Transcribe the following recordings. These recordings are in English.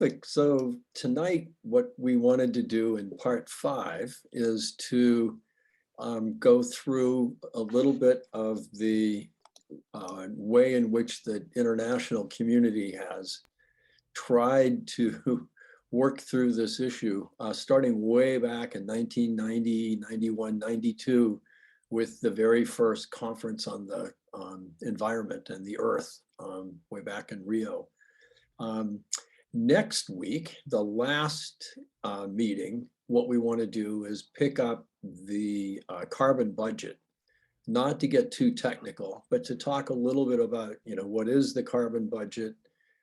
Terrific. So tonight, what we wanted to do in part 5 is to go through a little bit of the way in which the international community has tried to work through this issue, starting way back in 1990, 91, 92, with the very first conference on the environment and the earth way back in Rio. Next week, the last meeting, what we want to do is pick up the carbon budget, not to get too technical, but to talk a little bit about, what is the carbon budget?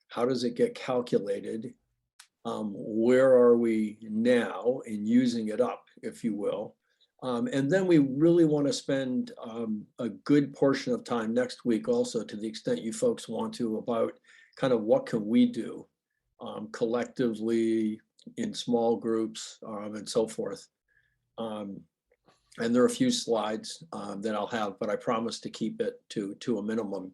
How does it get calculated? Where are we now in using it up, if you will? And then we really want to spend a good portion of time next week also, to the extent you folks want to, about kind of what can we do collectively in small groups and so forth. And there are a few slides that I'll have, but I promise to keep it to a minimum.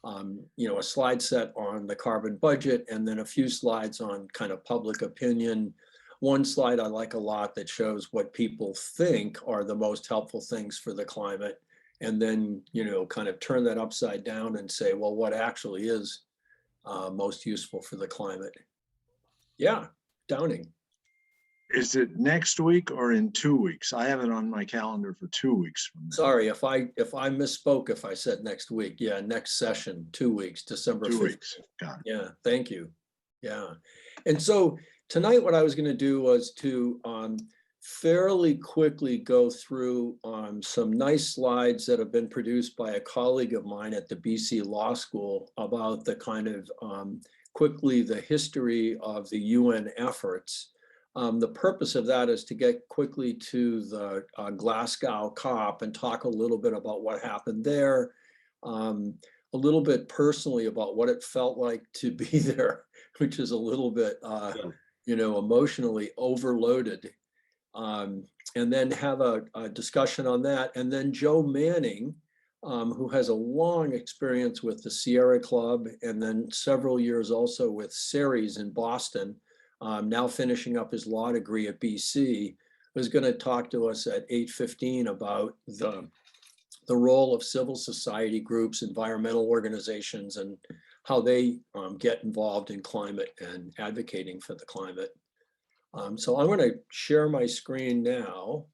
A slide set on the carbon budget, and then a few slides on kind of public opinion. One slide I like a lot that shows what people think are the most helpful things for the climate, and then, kind of turn that upside down and say, well, what actually is most useful for the climate? Yeah, Downing. Is it next week or in 2 weeks? I have it on my calendar for 2 weeks from now. Sorry if I misspoke if I said next week. Yeah, next session, 2 weeks, December 5th. 2 weeks, got it. Yeah, thank you. Yeah. And so tonight what I was going to do was to fairly quickly go through some nice slides that have been produced by a colleague of mine at the BC Law School about the kind of quickly the history of the UN efforts. The purpose of that is to get quickly to the Glasgow COP and talk a little bit about what happened there, a little bit personally about what it felt like to be there, which is a little bit, emotionally overloaded, and then have a discussion on that. And then Joe Manning, who has a long experience with the Sierra Club and then several years also with Ceres in Boston, now finishing up his law degree at BC, was going to talk to us at 8:15 about the role of civil society groups, environmental organizations, and how they get involved in climate and advocating for the climate. So I'm going to share my screen now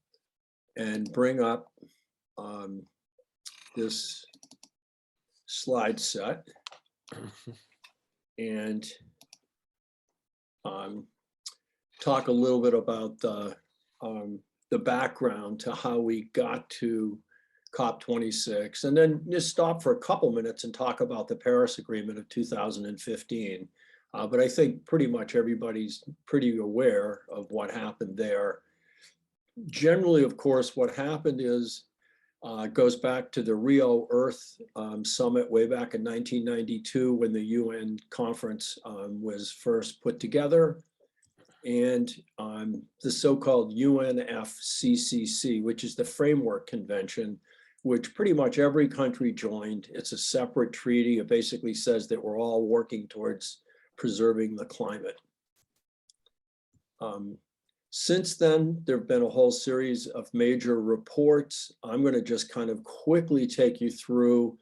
and bring up this slide set and talk a little bit about the background to how we got to COP26, and then just stop for a couple minutes and talk about the Paris Agreement of 2015. But I think pretty much everybody's pretty aware of what happened there. Generally, of course, what happened is goes back to the Rio Earth Summit way back in 1992, when the UN conference was first put together, and the so-called UNFCCC, which is the Framework Convention, which pretty much every country joined. It's a separate treaty. It basically says that we're all working towards preserving the climate. Since then, there have been a whole series of major reports. I'm going to just kind of quickly take you through.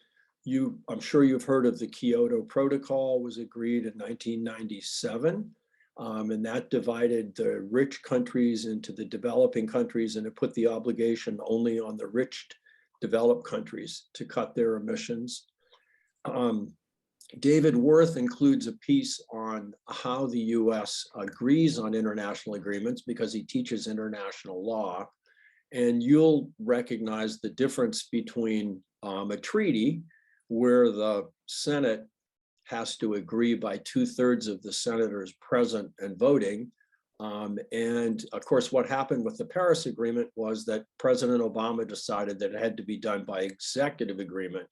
I'm sure you've heard of the Kyoto Protocol. Was agreed in 1997, and that divided the rich countries into the developing countries, and it put the obligation only on the rich developed countries to cut their emissions. David Worth includes a piece on how the US agrees on international agreements, because he teaches international law. And you'll recognize the difference between a treaty where the Senate has to agree by 2/3 of the senators present and voting. And of course, what happened with the Paris Agreement was that President Obama decided that it had to be done by executive agreement,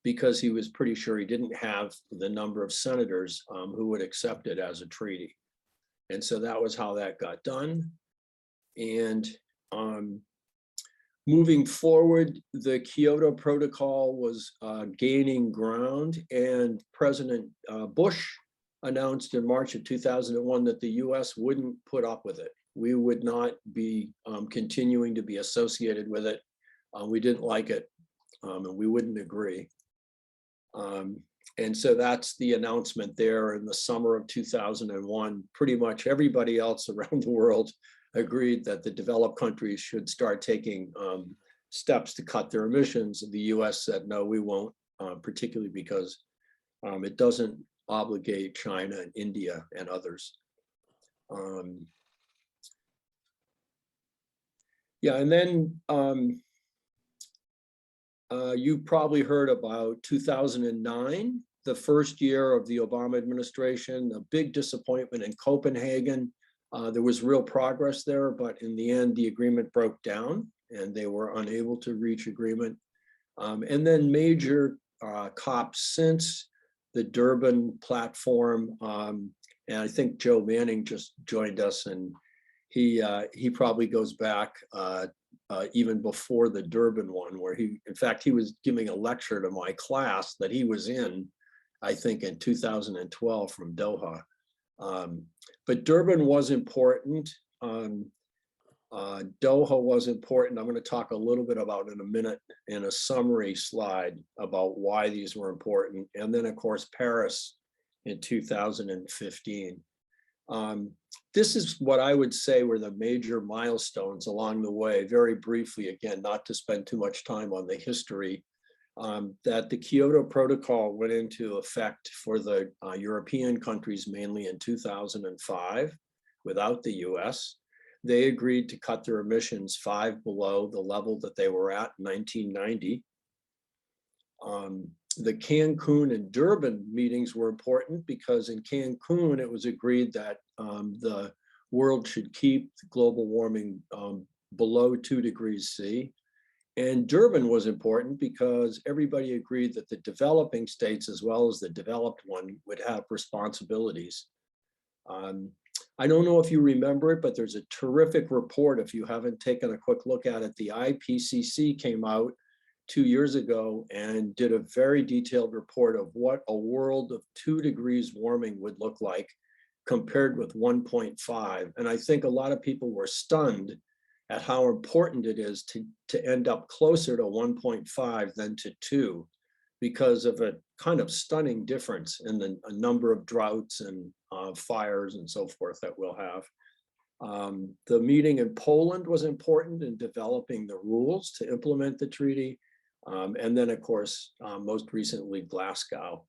because he was pretty sure he didn't have the number of senators who would accept it as a treaty. And so that was how that got done. And moving forward, the Kyoto Protocol was gaining ground, and President Bush announced in March of 2001 that the US wouldn't put up with it. We would not be continuing to be associated with it. We didn't like it, and we wouldn't agree. And so that's the announcement there in the summer of 2001. Pretty much everybody else around the world agreed that the developed countries should start taking steps to cut their emissions. And the US said, no, we won't, particularly because it doesn't obligate China and India and others. Yeah, and then you probably heard about 2009, the first year of the Obama administration, a big disappointment in Copenhagen. There was real progress there, but in the end, the agreement broke down and they were unable to reach agreement. And then major COPs since the Durban platform, and I think Joe Manning just joined us, and he probably goes back even before the Durban one, where in fact, he was giving a lecture to my class that he was in, I think in 2012 from Doha. But Durban was important. Doha was important. I'm going to talk a little bit about in a minute in a summary slide about why these were important. And then of course, Paris in 2015. This is what I would say were the major milestones along the way. Very briefly, again, not to spend too much time on the history, that the Kyoto Protocol went into effect for the European countries mainly in 2005 without the US. They agreed to cut their emissions 5 below the level that they were at in 1990. The Cancun and Durban meetings were important because in Cancun, it was agreed that the world should keep global warming below 2 degrees C. And Durban was important because everybody agreed that the developing states, as well as the developed one, would have responsibilities. I don't know if you remember it, but there's a terrific report. If you haven't taken a quick look at it, the Ipcc came out 2 years ago and did a very detailed report of what a world of 2 degrees warming would look like compared with 1.5. And I think a lot of people were stunned at how important it is to end up closer to 1.5 than to 2, because of a kind of stunning difference in the number of droughts and fires and so forth that we'll have. The meeting in Poland was important in developing the rules to implement the treaty. And then, of course, most recently, Glasgow.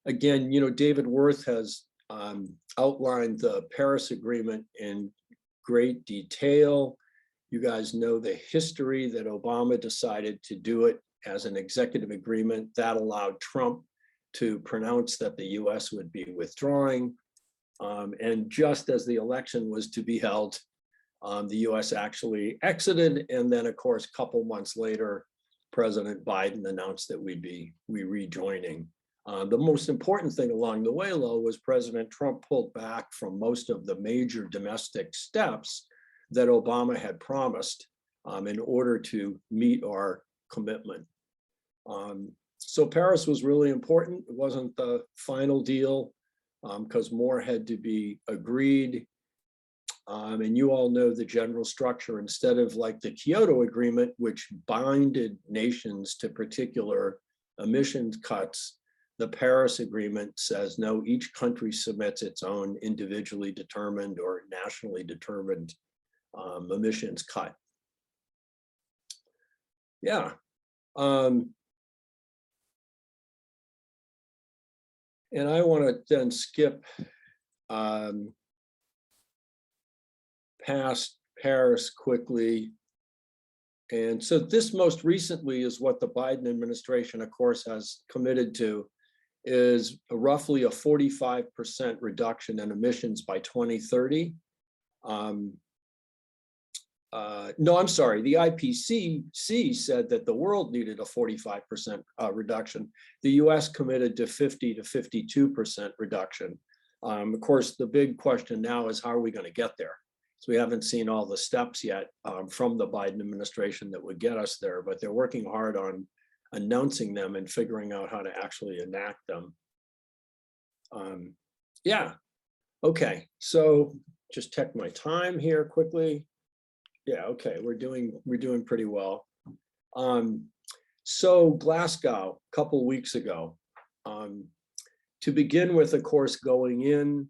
Again, you know, David Wirth has outlined the Paris Agreement in great detail. You guys know the history that Obama decided to do it as an executive agreement that allowed Trump to pronounce that the US would be withdrawing. And just as the election was to be held, the US actually exited. And then of course, a couple months later, President Biden announced that we'd be rejoining. The most important thing along the way, though, was President Trump pulled back from most of the major domestic steps that Obama had promised in order to meet our commitment. So Paris was really important. It wasn't the final deal because more had to be agreed. And you all know the general structure. Instead of like the Kyoto Agreement, which binded nations to particular emissions cuts, the Paris Agreement says, no, each country submits its own individually determined or nationally determined emissions cut. Yeah. And I want to then skip past Paris quickly. And so this most recently is what the Biden administration, of course, has committed to, is roughly a 45% reduction in emissions by 2030. No, I'm sorry, the Ipcc said that the world needed a 45% reduction. The US committed to 50 to 52% reduction. Of course, the big question now is how are we going to get there? So we haven't seen all the steps yet from the Biden administration that would get us there, but they're working hard on announcing them and figuring out how to actually enact them. Yeah, okay, so just check my time here quickly. Yeah, okay, we're doing pretty well. So Glasgow, a couple weeks ago. To begin with, of course, going in,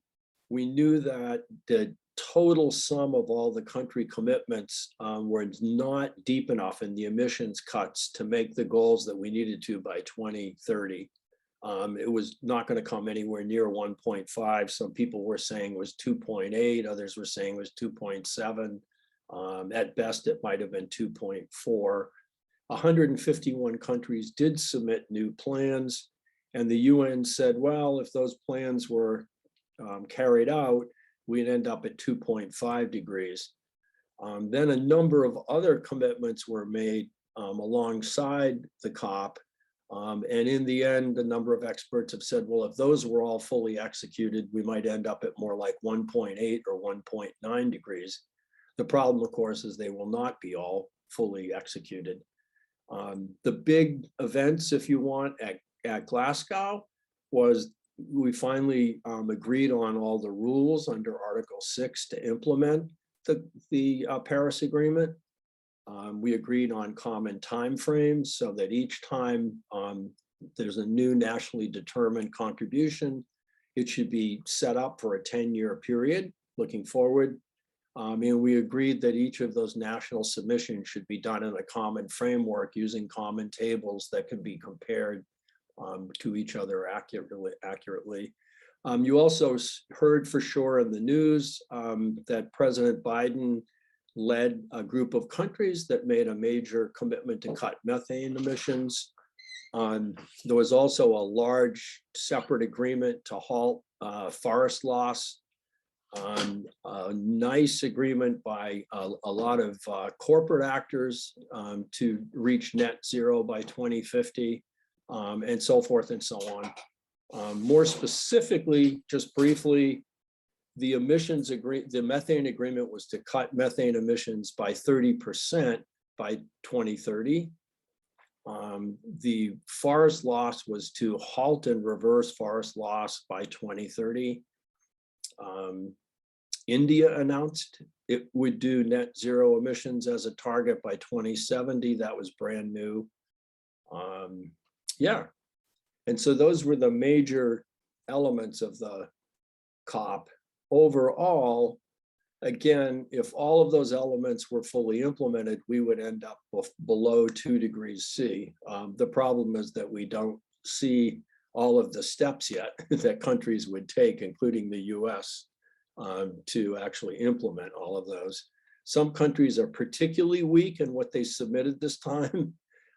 we knew that the total sum of all the country commitments were not deep enough in the emissions cuts to make the goals that we needed to by 2030. It was not going to come anywhere near 1.5. Some people were saying it was 2.8. Others were saying it was 2.7. At best, it might have been 2.4. 151 countries did submit new plans, and the UN said, well, if those plans were carried out, we'd end up at 2.5 degrees. Then a number of other commitments were made alongside the COP. And in the end, a number of experts have said, well, if those were all fully executed, we might end up at more like 1.8 or 1.9 degrees. The problem, of course, is they will not be all fully executed. The big events, if you want, at Glasgow was we finally agreed on all the rules under Article 6 to implement the Paris Agreement. We agreed on common timeframes so that each time there's a new nationally determined contribution, it should be set up for a 10-year period looking forward. And we agreed that each of those national submissions should be done in a common framework using common tables that can be compared to each other accurately. You also heard for sure in the news that President Biden led a group of countries that made a major commitment to cut methane emissions. There was also a large separate agreement to halt forest loss. A nice agreement by a lot of corporate actors to reach net zero by 2050, and so forth and so on. More specifically, just briefly, the methane agreement was to cut methane emissions by 30% by 2030. The forest loss was to halt and reverse forest loss by 2030. India announced it would do net zero emissions as a target by 2070. That was brand new. Yeah, and so those were the major elements of the COP. Overall, again, if all of those elements were fully implemented, we would end up below 2 degrees C. The problem is that we don't see all of the steps yet that countries would take, including the US, to actually implement all of those. Some countries are particularly weak in what they submitted this time.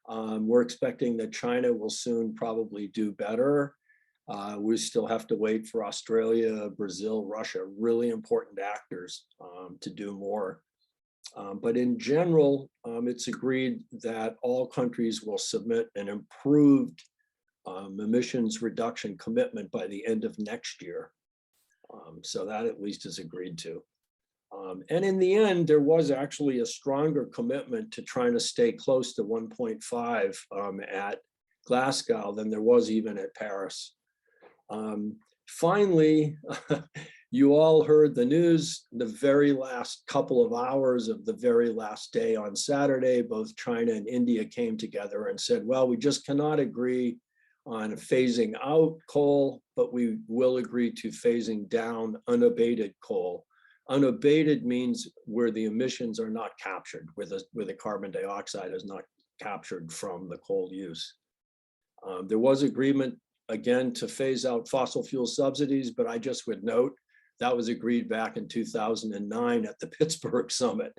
We're expecting that China will soon probably do better. We still have to wait for Australia, Brazil, Russia, really important actors to do more. But in general, it's agreed that all countries will submit an improved emissions reduction commitment by the end of next year. So that at least is agreed to. And in the end, there was actually a stronger commitment to trying to stay close to 1.5 at Glasgow than there was even at Paris. Finally, you all heard the news, the very last couple of hours of the very last day on Saturday, both China and India came together and said, well, we just cannot agree on phasing out coal, but we will agree to phasing down unabated coal. Unabated means where the emissions are not captured, where the carbon dioxide is not captured from the coal use. There was agreement, again, to phase out fossil fuel subsidies, but I just would note that was agreed back in 2009 at the Pittsburgh summit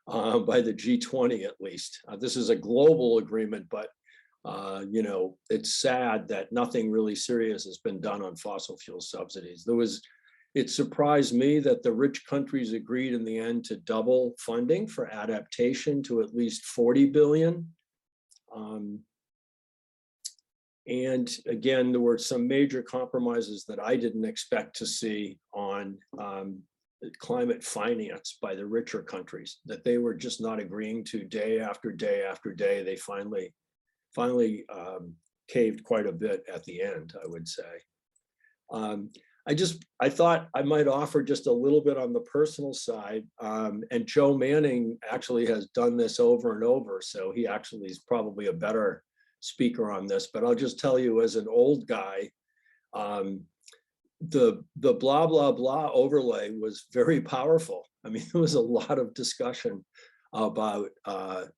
by the G20 at least. This is a global agreement, but you know, it's sad that nothing really serious has been done on fossil fuel subsidies. It surprised me that the rich countries agreed in the end to double funding for adaptation to at least 40 billion. And again, there were some major compromises that I didn't expect to see on climate finance by the richer countries, that they were just not agreeing to day after day after day. They finally caved quite a bit at the end, I would say. I thought I might offer just a little bit on the personal side. And Joe Manning actually has done this over and over. So he actually is probably a better speaker on this, but I'll just tell you as an old guy, the blah, blah, blah overlay was very powerful. I mean, there was a lot of discussion about, the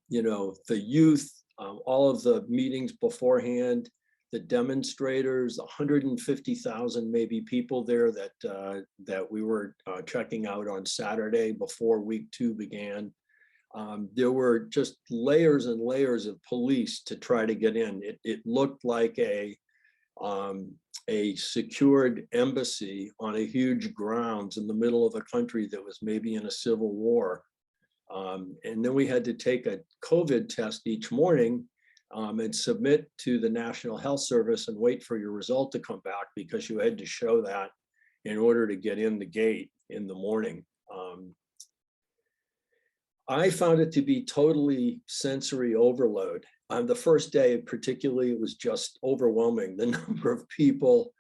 youth, all of the meetings beforehand, the demonstrators, 150,000 maybe people there that we were checking out on Saturday before week 2 began. There were just layers and layers of police to try to get in. It looked like a secured embassy on a huge grounds in the middle of a country that was maybe in a civil war. And then we had to take a COVID test each morning and submit to the National Health Service and wait for your result to come back, because you had to show that in order to get in the gate in the morning. I found it to be totally sensory overload. On the first day, particularly, it was just overwhelming. The number of people,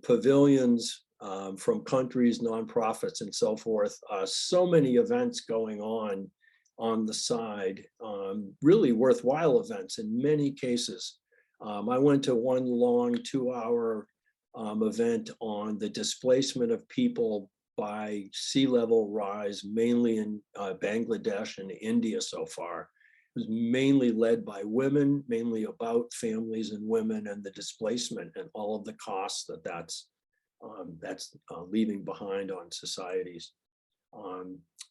pavilions from countries, nonprofits, and so forth. So many events going on the side, really worthwhile events in many cases. I went to one long 2-hour event on the displacement of people by sea level rise, mainly in Bangladesh and India so far. It was mainly led by women, mainly about families and women and the displacement and all of the costs that's leaving behind on societies.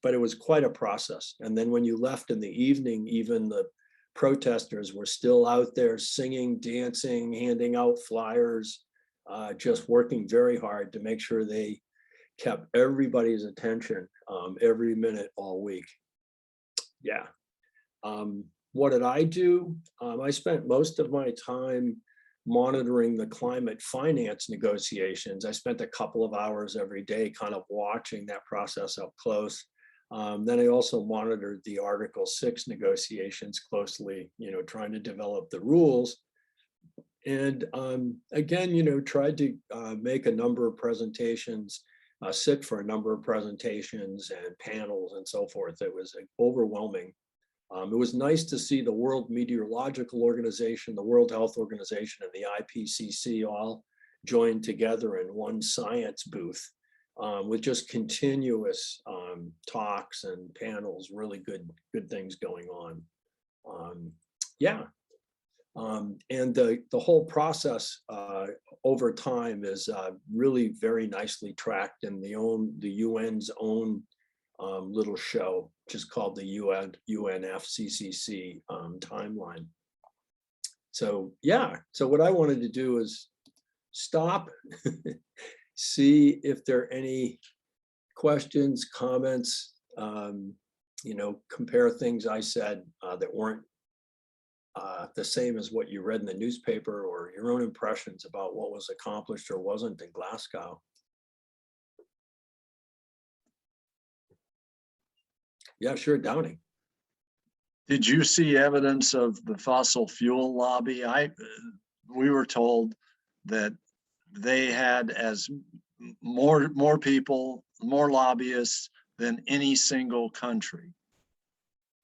But it was quite a process. And then when you left in the evening, even the protesters were still out there singing, dancing, handing out flyers, just working very hard to make sure they kept everybody's attention every minute all week. Yeah. What did I do? I spent most of my time monitoring the climate finance negotiations. I spent a couple of hours every day kind of watching that process up close. Then I also monitored the Article 6 negotiations closely, trying to develop the rules. And again, tried to make a number of presentations, sit for a number of presentations and panels and so forth. It was overwhelming. It was nice to see the World Meteorological Organization, the World Health Organization, and the Ipcc all joined together in one science booth with just continuous talks and panels, really good things going on. Yeah. And the whole process over time is really very nicely tracked in the UN's own little show, just called the UNFCCC timeline. So yeah, so what I wanted to do is stop, see if there are any questions, comments, compare things I said that weren't the same as what you read in the newspaper, or your own impressions about what was accomplished or wasn't in Glasgow. Yeah, sure, Downing. Did you see evidence of the fossil fuel lobby? We were told that they had as more people, more lobbyists than any single country,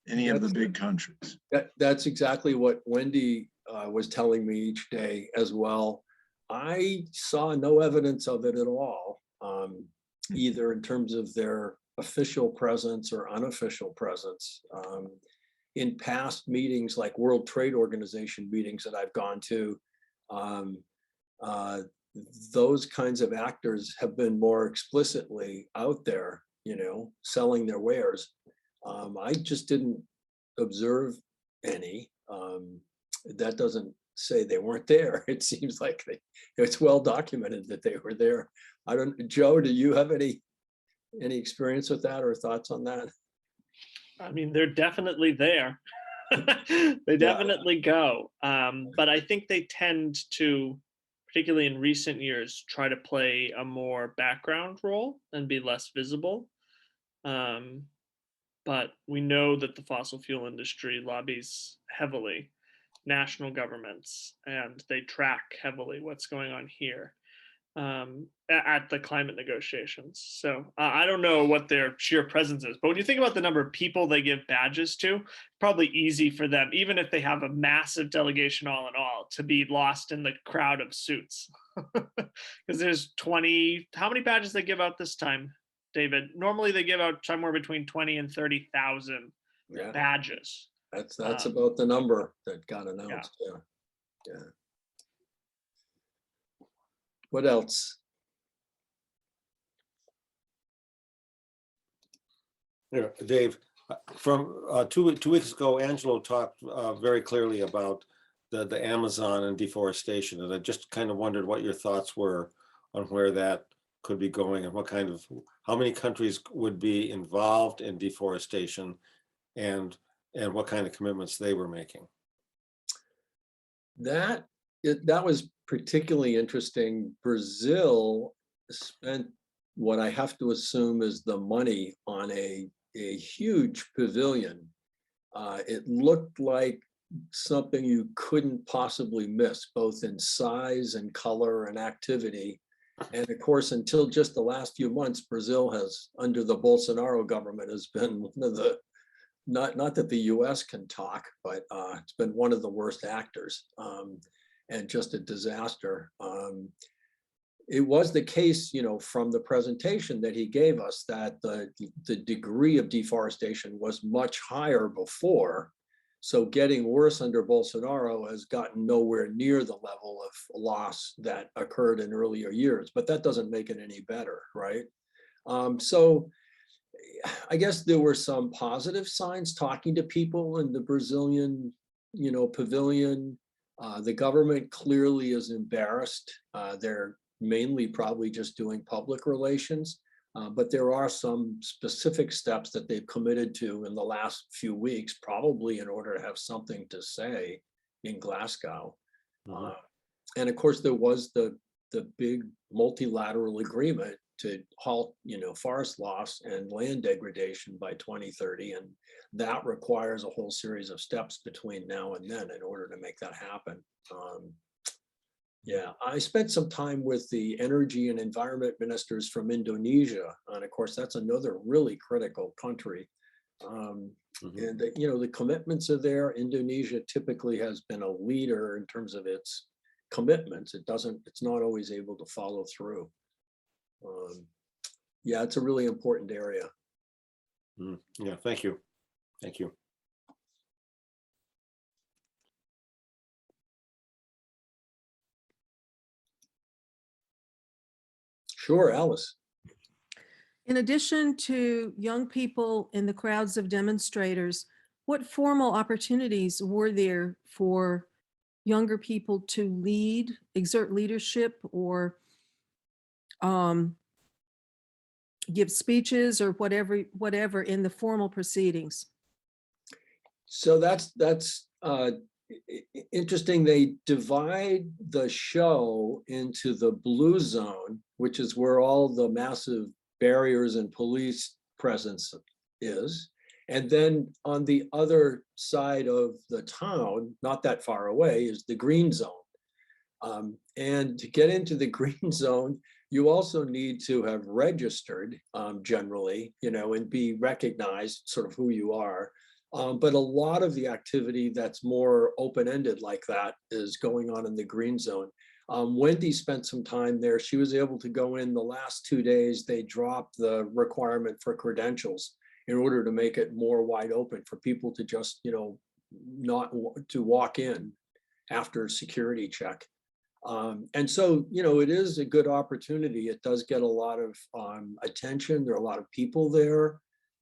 any of the big countries. That's exactly what Wendy was telling me each day as well. I saw no evidence of it at all, either in terms of their official presence or unofficial presence. In past meetings, like World Trade Organization meetings that I've gone to, those kinds of actors have been more explicitly out there, selling their wares. I just didn't observe any. That doesn't say they weren't there. It seems like it's well documented that they were there. Joe, do you have any experience with that or thoughts on that? I mean, they're definitely there. They definitely go. But I think they tend to, particularly in recent years, try to play a more background role and be less visible. But we know that the fossil fuel industry lobbies heavily national governments, and they track heavily what's going on here. at the climate negotiations. So I don't know what their sheer presence is, but when you think about the number of people they give badges to, probably easy for them, even if they have a massive delegation all in all, to be lost in the crowd of suits. Because there's 20, how many badges they give out this time, David? Normally they give out somewhere between 20 and 30,000 Yeah, badges. that's Um, about the number that got yeah. announced. Yeah. Yeah. What else? Yeah, Dave, from 2 weeks ago, Angelo talked very clearly about the Amazon and deforestation, and I just kind of wondered what your thoughts were on where that could be going and what kind of, how many countries would be involved in deforestation, and what kind of commitments they were making. That was particularly interesting. Brazil spent what I have to assume is the money on a huge pavilion. It looked like something you couldn't possibly miss, both in size and color and activity. And of course, until just the last few months, Brazil has, under the Bolsonaro government, has been one of the, not that the US can talk, but it's been one of the worst actors, and just a disaster. It was the case, from the presentation that he gave us, that the degree of deforestation was much higher before. So getting worse under Bolsonaro has gotten nowhere near the level of loss that occurred in earlier years, but that doesn't make it any better, right? So I guess there were some positive signs talking to people in the Brazilian, pavilion. The government clearly is embarrassed. They're mainly probably just doing public relations, but there are some specific steps that they've committed to in the last few weeks, probably in order to have something to say in Glasgow. Mhm. And of course, there was the big multilateral agreement to halt, forest loss and land degradation by 2030, and that requires a whole series of steps between now and then in order to make that happen. Yeah, I spent some time with the energy and environment ministers from Indonesia, and of course, that's another really critical country. Mhm. And the commitments are there. Indonesia typically has been a leader in terms of its commitments. It's not always able to follow through. Yeah, it's a really important area. Yeah, thank you. Thank you. Sure, Alice. In addition to young people in the crowds of demonstrators, what formal opportunities were there for younger people to lead, exert leadership, or give speeches or whatever in the formal proceedings? So that's interesting. They divide the show into the blue zone, which is where all the massive barriers and police presence is. And then on the other side of the town, not that far away, is the green zone. And to get into the green zone, you also need to have registered generally, and be recognized sort of who you are. But a lot of the activity that's more open-ended like that is going on in the green zone. Wendy spent some time there. She was able to go in the last 2 days. They dropped the requirement for credentials in order to make it more wide open for people to just, not to walk in after security check. And so, it is a good opportunity. It does get a lot of attention. There are a lot of people there.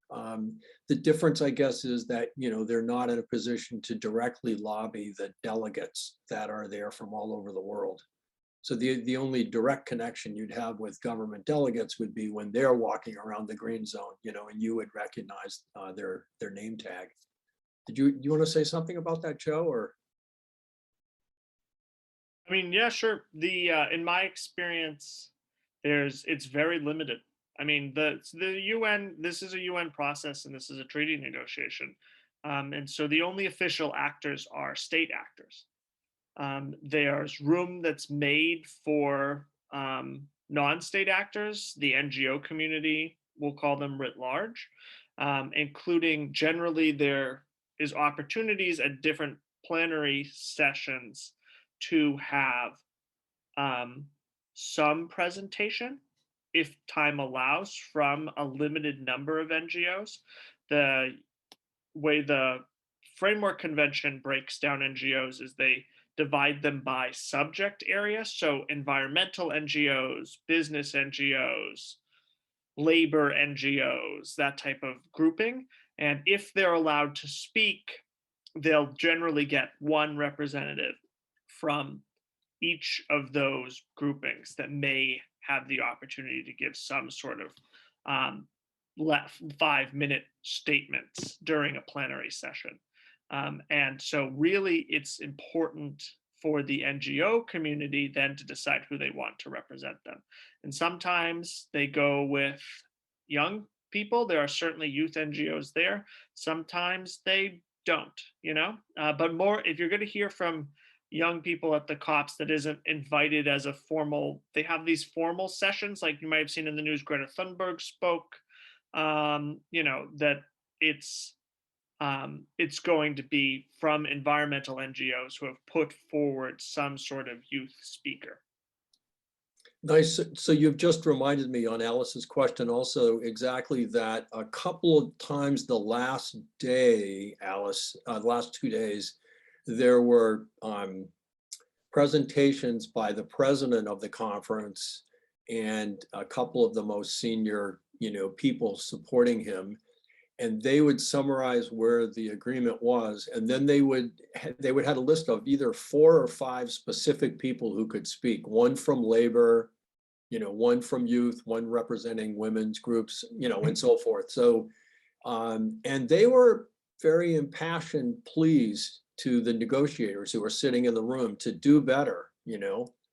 The difference, I guess, is that, they're not in a position to directly lobby the delegates that are there from all over the world. So the only direct connection you'd have with government delegates would be when they're walking around the green zone, and you would recognize their name tag. Do you want to say something about that, Joe, or? I mean, yeah, sure. The in my experience, it's very limited. I mean, the UN, this is a UN process and this is a treaty negotiation, and so the only official actors are state actors. There's room that's made for non-state actors, the NGO community, we'll call them writ large, including generally there is opportunities at different plenary sessions to have some presentation, if time allows, from a limited number of NGOs. The way the Framework Convention breaks down NGOs is they divide them by subject area. So environmental NGOs, business NGOs, labor NGOs, that type of grouping. And if they're allowed to speak, they'll generally get one representative from each of those groupings that may have the opportunity to give some sort of 5-minute statements during a plenary session. And so really it's important for the NGO community then to decide who they want to represent them. And sometimes they go with young people. There are certainly youth NGOs there. Sometimes they don't, but more, if you're going to hear from young people at the COPs that isn't invited as a formal, they have these formal sessions, like you might have seen in the news, Greta Thunberg spoke, that it's going to be from environmental NGOs who have put forward some sort of youth speaker. Nice. So you've just reminded me on Alice's question also exactly that a couple of times the last day, Alice, last 2 days, there were presentations by the president of the conference and a couple of the most senior, people supporting him. And they would summarize where the agreement was, and then they would have a list of either 4 or 5 specific people who could speak. One from labor, one from youth, one representing women's groups, and so forth. So, and they were very impassioned pleas to the negotiators who were sitting in the room to do better,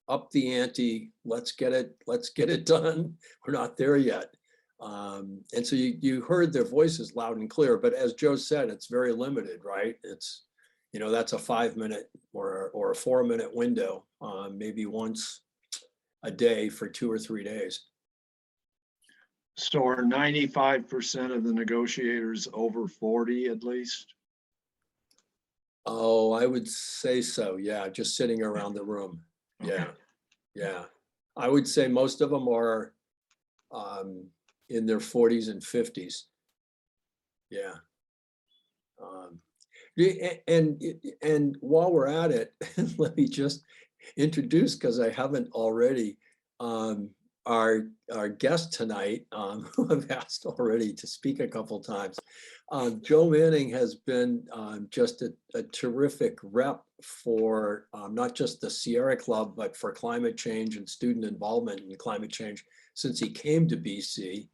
up the ante. Let's get it done. We're not there yet. And so you heard their voices loud and clear, but as Joe said, it's very limited, right? It's, that's a 5-minute or a 4-minute window, maybe once a day for 2 or 3 days. So are 95% of the negotiators over 40 at least? Oh, I would say so. Yeah, just sitting around the room. Yeah, yeah. I would say most of them are in their 40s and 50s. Yeah. And while we're at it, let me just introduce, because I haven't already, our guest tonight, who I've asked already to speak a couple times. Joe Manning has been just a terrific rep for not just the Sierra Club, but for climate change and student involvement in climate change since he came to BC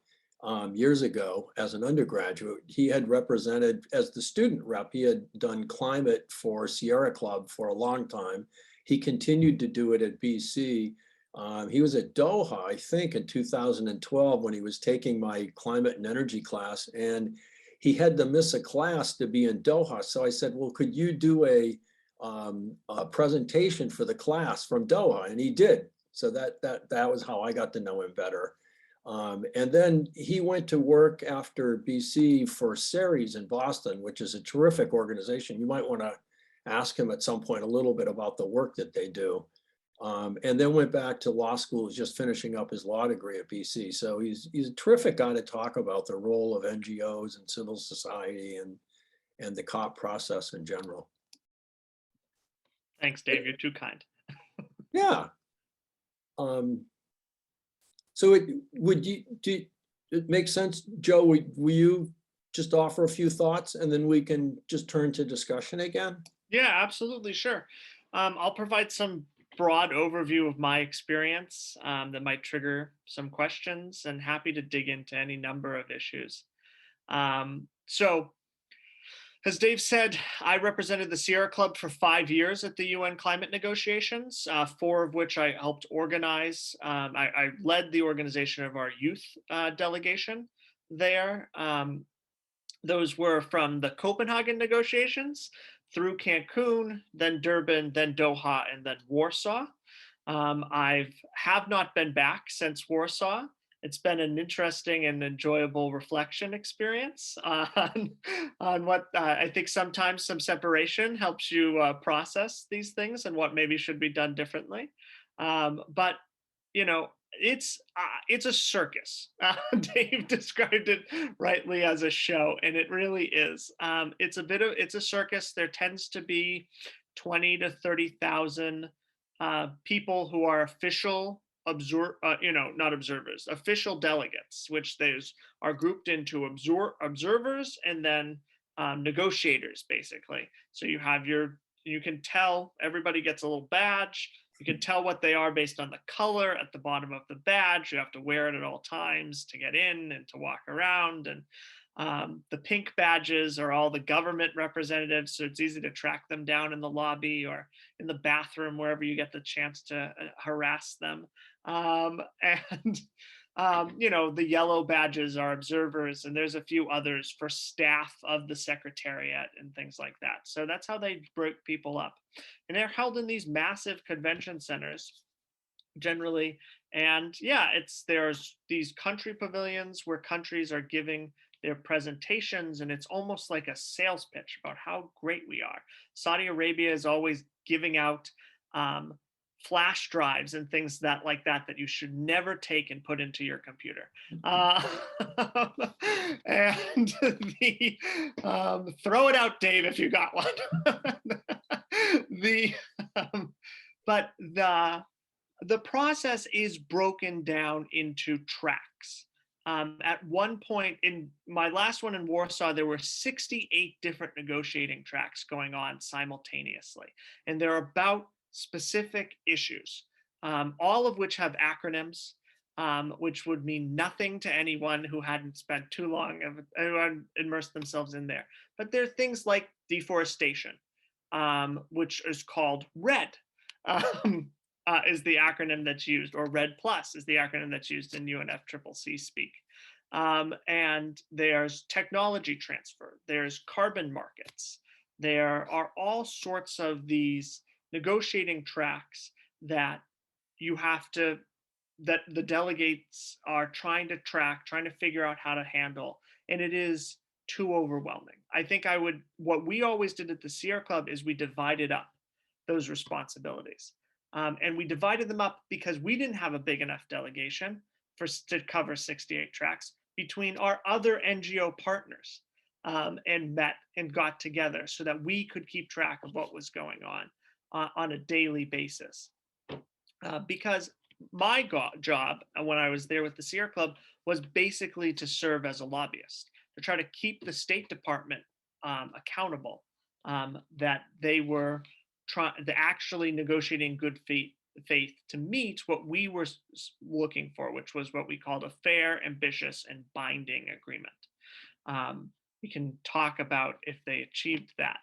years ago as an undergraduate. He had represented, as the student rep, he had done climate for Sierra Club for a long time. He continued to do it at BC. He was at Doha, I think, in 2012 when he was taking my climate and energy class, and he had to miss a class to be in Doha. So I said, well, could you do a presentation for the class from Doha? And he did. So that was how I got to know him better. And then he went to work after BC for Ceres in Boston, which is a terrific organization. You might want to ask him at some point a little bit about the work that they do. And then went back to law school, just finishing up his law degree at BC. So he's a terrific guy to talk about the role of NGOs and civil society and the COP process in general. Thanks, Dave. You're too kind. Yeah. So it make sense, Joe? Will you just offer a few thoughts and then we can just turn to discussion again? Yeah, absolutely. Sure. I'll provide some broad overview of my experience that might trigger some questions, and happy to dig into any number of issues. So as Dave said, I represented the Sierra Club for 5 years at the UN climate negotiations, 4 of which I helped organize. I led the organization of our youth delegation there. Those were from the Copenhagen negotiations through Cancun, then Durban, then Doha, and then Warsaw. I have not been back since Warsaw. It's been an interesting and enjoyable reflection experience on what I think sometimes some separation helps you process these things and what maybe should be done differently. But you know, it's a circus. Dave described it rightly as a show, and it really is. It's a circus. There tends to be 20 to 30,000 people who are official not observers, official delegates, which those are grouped into observers and then negotiators, basically. So you can tell everybody gets a little badge. You can tell what they are based on the color at the bottom of the badge. You have to wear it at all times to get in and to walk around. And the pink badges are all the government representatives, so it's easy to track them down in the lobby or in the bathroom, wherever you get the chance to harass them. And the yellow badges are observers, and there's a few others for staff of the secretariat and things like that. So that's how they break people up. And they're held in these massive convention centers generally. And yeah, there's these country pavilions where countries are giving their presentations, and it's almost like a sales pitch about how great we are. Saudi Arabia is always giving out flash drives and things that you should never take and put into your computer. And throw it out, Dave, if you got one. But the process is broken down into tracks. At one point in my last one in Warsaw, there were 68 different negotiating tracks going on simultaneously, and they're about specific issues, all of which have acronyms, which would mean nothing to anyone who hadn't spent too long immersed themselves in there. But there are things like deforestation, which is called RED. Is the acronym that's used, or RED Plus is the acronym that's used in UNFCCC speak. And there's technology transfer, there's carbon markets. There are all sorts of these negotiating tracks that that the delegates are trying to track, trying to figure out how to handle. And it is too overwhelming. I think what we always did at the Sierra Club is we divided up those responsibilities. And we divided them up because we didn't have a big enough delegation to cover 68 tracks between our other NGO partners, and met and got together so that we could keep track of what was going on a daily basis. Because my job when I was there with the Sierra Club was basically to serve as a lobbyist, to try to keep the State Department accountable, that they were actually negotiating good faith to meet what we were looking for, which was what we called a fair, ambitious, and binding agreement. We can talk about if they achieved that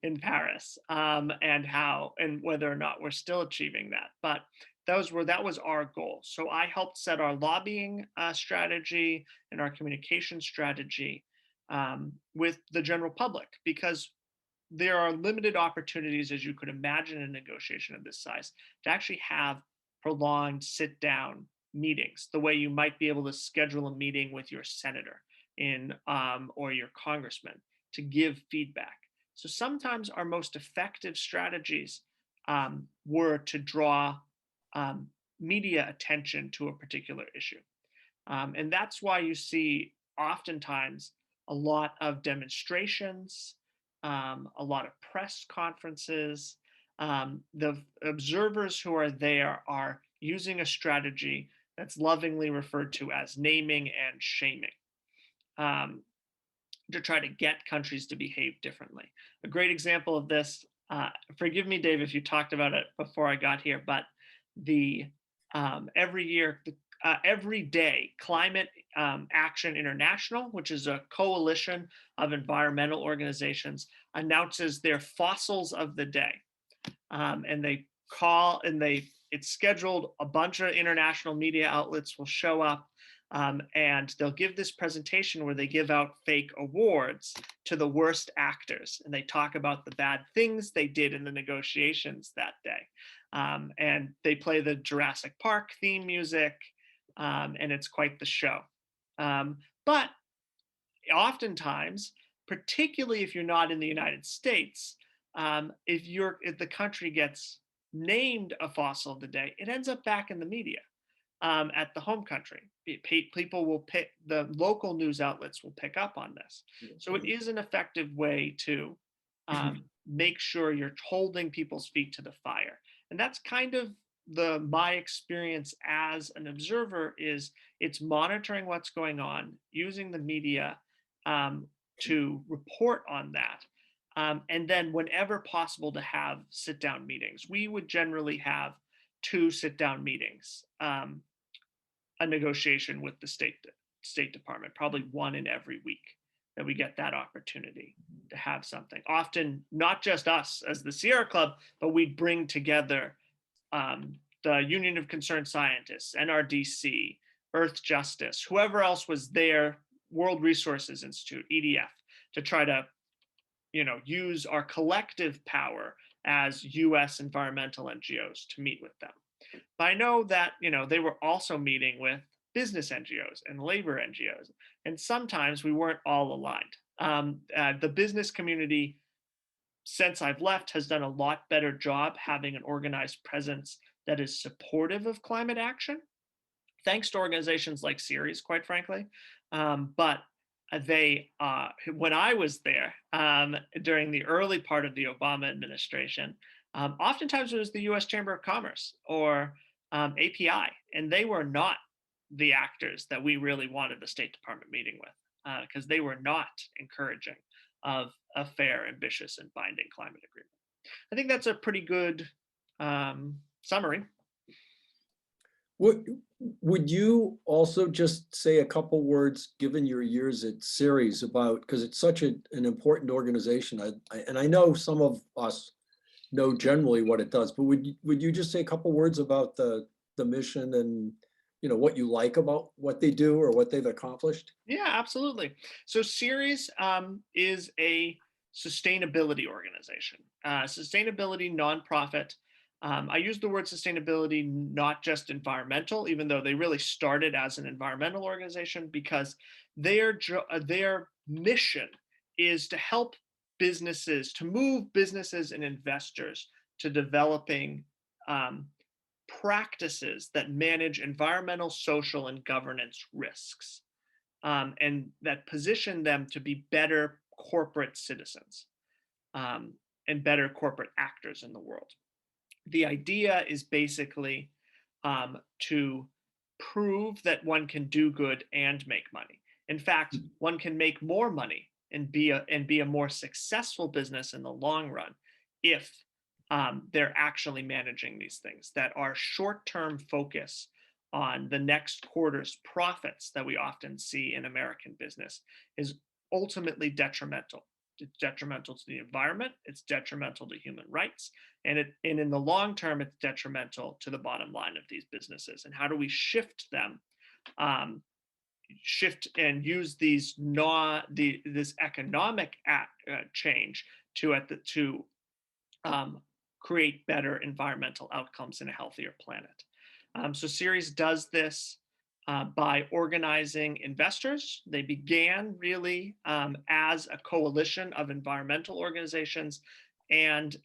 in Paris, and whether or not we're still achieving that. But that was our goal. So I helped set our lobbying strategy and our communication strategy with the general public, because there are limited opportunities, as you could imagine, in a negotiation of this size, to actually have prolonged sit-down meetings, the way you might be able to schedule a meeting with your senator or your congressman to give feedback. So sometimes our most effective strategies were to draw media attention to a particular issue. And that's why you see oftentimes a lot of demonstrations, a lot of press conferences. The observers who are there are using a strategy that's lovingly referred to as naming and shaming, to try to get countries to behave differently. A great example of this, forgive me, Dave, if you talked about it before I got here, but every day, Climate Action International, which is a coalition of environmental organizations, announces their fossils of the day. And it's scheduled, a bunch of international media outlets will show up, and they'll give this presentation where they give out fake awards to the worst actors. And they talk about the bad things they did in the negotiations that day. And they play the Jurassic Park theme music, and it's quite the show. But oftentimes, particularly if you're not in the United States, if the country gets named a fossil of the day, it ends up back in the media at the home country. People will pick, the local news outlets will pick up on this. So it is an effective way to make sure you're holding people's feet to the fire. And that's kind of my experience as an observer is it's monitoring what's going on, using the media to report on that. And then whenever possible to have sit-down meetings. We would generally have 2 sit-down meetings, a negotiation with the State Department, probably 1 in every week that we get that opportunity to have something. Often not just us as the Sierra Club, but we'd bring together the Union of Concerned Scientists, NRDC, Earth Justice, whoever else was there, World Resources Institute, EDF, to try to, use our collective power as US environmental NGOs to meet with them. But I know that, they were also meeting with business NGOs and labor NGOs, and sometimes we weren't all aligned. The business community, since I've left, has done a lot better job having an organized presence that is supportive of climate action, thanks to organizations like Ceres, quite frankly. But when I was there during the early part of the Obama administration, oftentimes it was the US Chamber of Commerce or API, and they were not the actors that we really wanted the State Department meeting with, because they were not encouraging of a fair, ambitious, and binding climate agreement. I think that's a pretty good summary. Would you also just say a couple words, given your years at Ceres, about, because it's such an important organization, and I know some of us know generally what it does, but would you just say a couple words about the mission and what you like about what they do or what they've accomplished? Yeah, absolutely. So Ceres is a sustainability organization, sustainability nonprofit. I use the word sustainability, not just environmental, even though they really started as an environmental organization, because their mission is to help businesses, to move businesses and investors to developing practices that manage environmental, social, and governance risks, and that position them to be better corporate citizens and better corporate actors in the world. The idea is basically to prove that one can do good and make money. In fact, one can make more money and be a more successful business in the long run if they're actually managing these things. That our short-term focus on the next quarter's profits that we often see in American business is ultimately detrimental. It's detrimental to the environment, it's detrimental to human rights, and in the long term, it's detrimental to the bottom line of these businesses. And how do we shift them, shift and use this economic change to create better environmental outcomes and a healthier planet? So Ceres does this by organizing investors. They began really as a coalition of environmental organizations and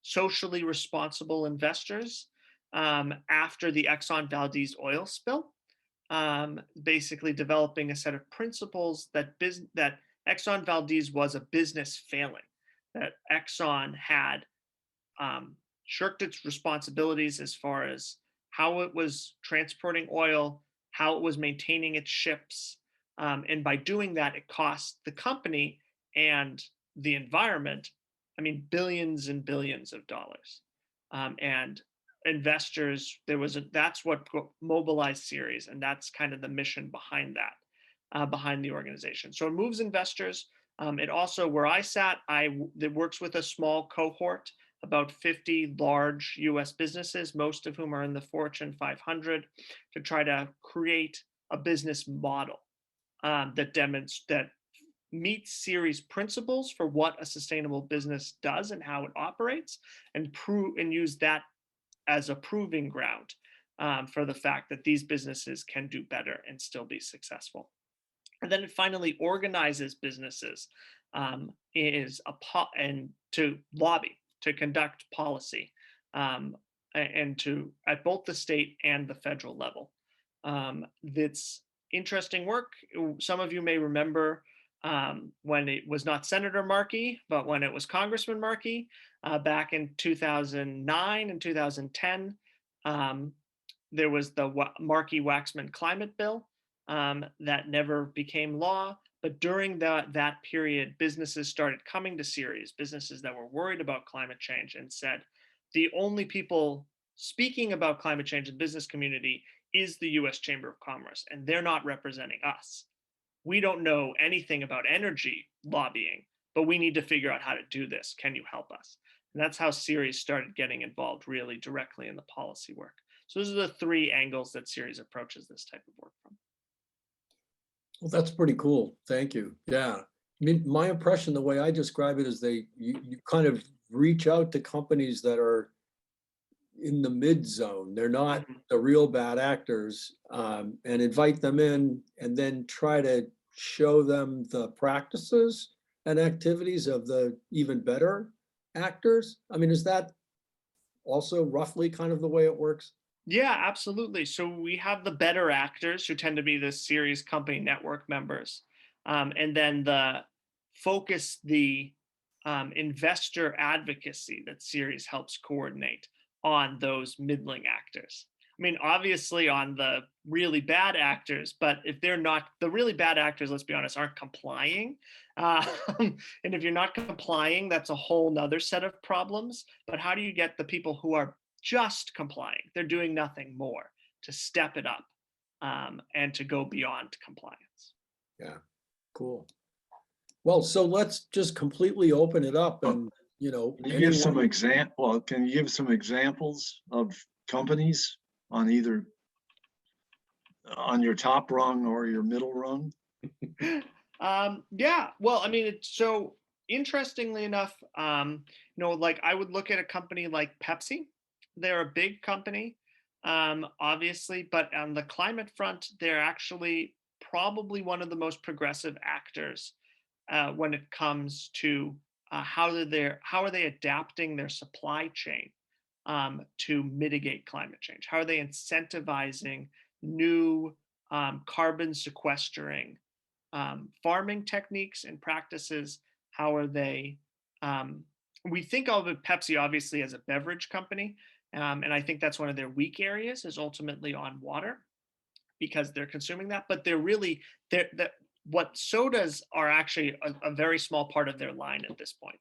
socially responsible investors after the Exxon Valdez oil spill, basically developing a set of principles that Exxon Valdez was a business failing, that Exxon had shirked its responsibilities as far as how it was transporting oil, how it was maintaining its ships. And by doing that, it cost the company and the environment, billions and billions of dollars. And investors, that's what mobilized Ceres, and that's kind of the mission behind that, behind the organization. So it moves investors. It also, where I sat, it works with a small cohort, about 50 large US businesses, most of whom are in the Fortune 500, to try to create a business model that meets Ceres principles for what a sustainable business does and how it operates, and use that as a proving ground for the fact that these businesses can do better and still be successful. And then it finally organizes businesses and to lobby, to conduct policy, and to at both the state and the federal level. That's interesting work. Some of you may remember when it was not Senator Markey, but when it was Congressman Markey back in 2009 and 2010. There was the Markey-Waxman climate bill that never became law. But during that period, businesses started coming to Ceres, businesses that were worried about climate change, and said, the only people speaking about climate change in the business community is the US Chamber of Commerce, and they're not representing us. We don't know anything about energy lobbying, but we need to figure out how to do this. Can you help us? And that's how Ceres started getting involved really directly in the policy work. So those are the three angles that Ceres approaches this type of work from. Well, that's pretty cool. Thank you. Yeah. I mean, my impression, the way I describe it is you kind of reach out to companies that are in the mid zone. They're not the real bad actors, and invite them in and then try to show them the practices and activities of the even better actors. I mean, is that also roughly kind of the way it works? Yeah, absolutely. So we have the better actors who tend to be the Ceres company network members. And then the investor advocacy that Ceres helps coordinate on those middling actors. I mean, obviously on the really bad actors, but if they're not, the really bad actors, let's be honest, aren't complying. And if you're not complying, that's a whole nother set of problems. But how do you get the people who are just complying, they're doing nothing more, to step it up and to go beyond compliance? Yeah, cool. Well, so let's just completely open it up and, Can you give some can you give some examples of companies on either on your top rung or your middle rung? Yeah, well, I mean, so interestingly enough, like I would look at a company like Pepsi. They're a big company, obviously, but on the climate front, they're actually probably one of the most progressive actors when it comes to how are they adapting their supply chain to mitigate climate change? How are they incentivizing new carbon sequestering farming techniques and practices? How are they? We think of Pepsi obviously as a beverage company, and I think that's one of their weak areas is ultimately on water, because they're consuming that. But what sodas are actually a very small part of their line at this point.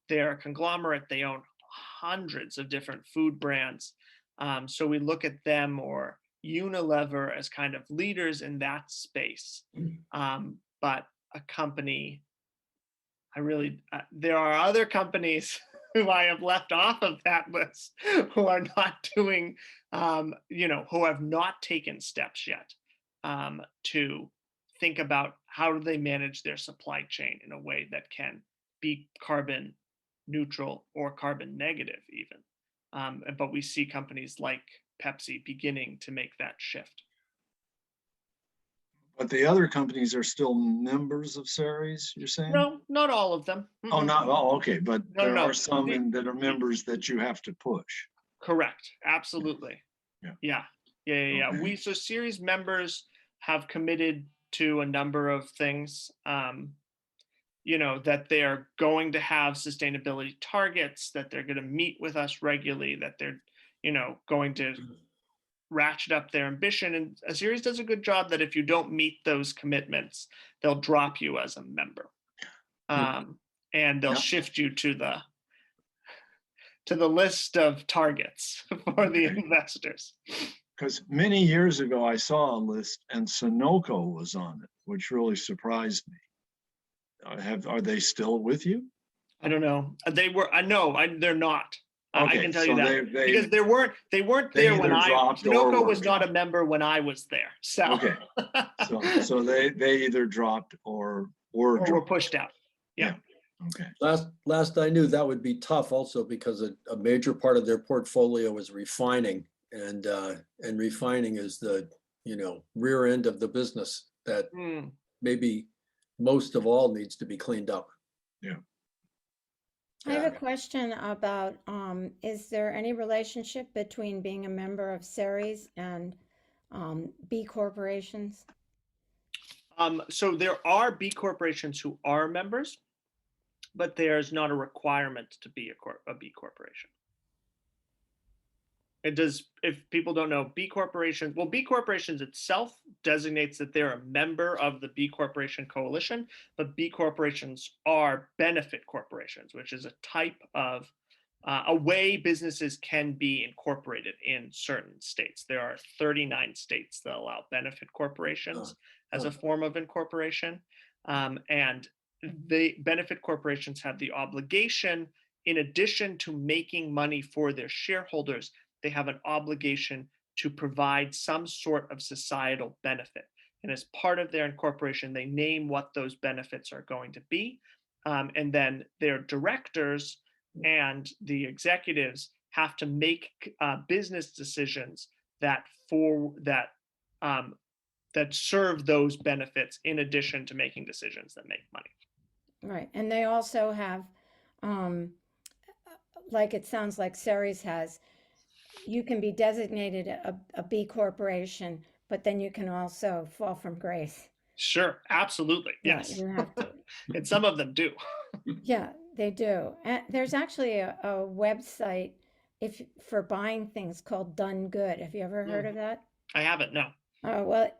They're a conglomerate. They own hundreds of different food brands. So we look at them or Unilever as kind of leaders in that space. But a company, there are other companies who I have left off of that list who are not doing, who have not taken steps yet to think about how do they manage their supply chain in a way that can be carbon neutral or carbon negative even. But we see companies like Pepsi beginning to make that shift. But the other companies are still members of Ceres, you're saying? No, not all of them. Oh, not, oh, okay, but No, there no. are some that are members that you have to push. Correct, absolutely. Yeah. Okay. So Ceres members have committed to a number of things, that they're going to have sustainability targets, that they're going to meet with us regularly, that they're, going to ratchet up their ambition. And Ceres does a good job that if you don't meet those commitments, they'll drop you as a member. And they'll shift you to the list of targets for the investors. Because many years ago, I saw a list and Sunoco was on it, which really surprised me. Are they still with you? I don't know. They were. They're not. Okay, I can tell you that because they weren't they there when either dropped or Sunoco was were not a dropped. member when I was there. So Okay, so they either dropped or were or were dropped. pushed out. Yeah. Okay. Last I knew, that would be tough also because a major part of their portfolio is refining, and refining is the, rear end of the business that Hmm. maybe most of all needs to be cleaned up. I have a Yeah. question about, is there any relationship between being a member of Ceres and B corporations? So there are B corporations who are members, but there's not a requirement to be a B corporation. It does, if people don't know, B corporations, well, B corporations itself designates that they're a member of the B Corporation Coalition, but B corporations are benefit corporations, which is a type of a way businesses can be incorporated in certain states. There are 39 states that allow benefit corporations as a form of incorporation. And the benefit corporations have the obligation, in addition to making money for their shareholders, they have an obligation to provide some sort of societal benefit. And as part of their incorporation, they name what those benefits are going to be. And then their directors and the executives have to make business decisions that serve those benefits in addition to making decisions that make money. Right, and they also have, like it sounds like Ceres has, you can be designated a B corporation, but then you can also fall from grace. Sure, absolutely, Yeah, yes. you have to. And some of them do. Yeah, they do. And there's actually a website for buying things called Done Good. Have you ever heard of that? I haven't, no. Well,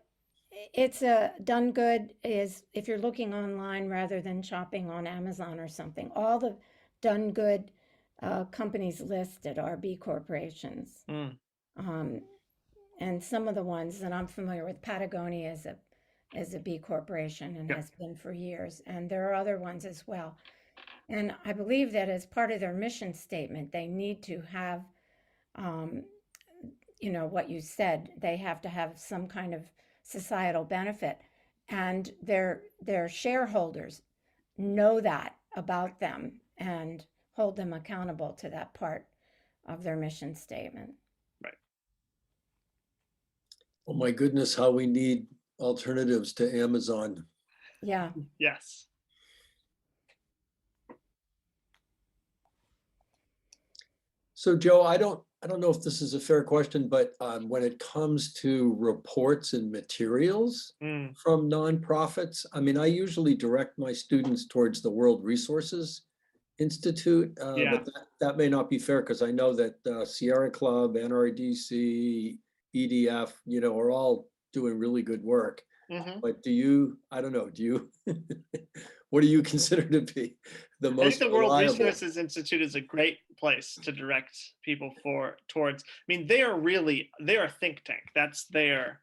it's Done Good is if you're looking online rather than shopping on Amazon or something. All the Done Good companies listed are B corporations. And some of the ones that I'm familiar with, Patagonia is a B corporation and has been for years. And there are other ones as well. And I believe that as part of their mission statement, they need to have, what you said, they have to have some kind of societal benefit. And their shareholders know that about them and hold them accountable to that part of their mission statement. Right. Oh my goodness, how we need alternatives to Amazon. Yeah. Yes. So Joe, I don't know if this is a fair question, but when it comes to reports and materials from nonprofits, I mean, I usually direct my students towards the World Resources Institute, but that may not be fair because I know that Sierra Club, NRDC, EDF, are all doing really good work. But I don't know, what do you consider to be the most I think the World reliable? Resources Institute is a great place to direct people towards. I mean, they're a think tank. That's the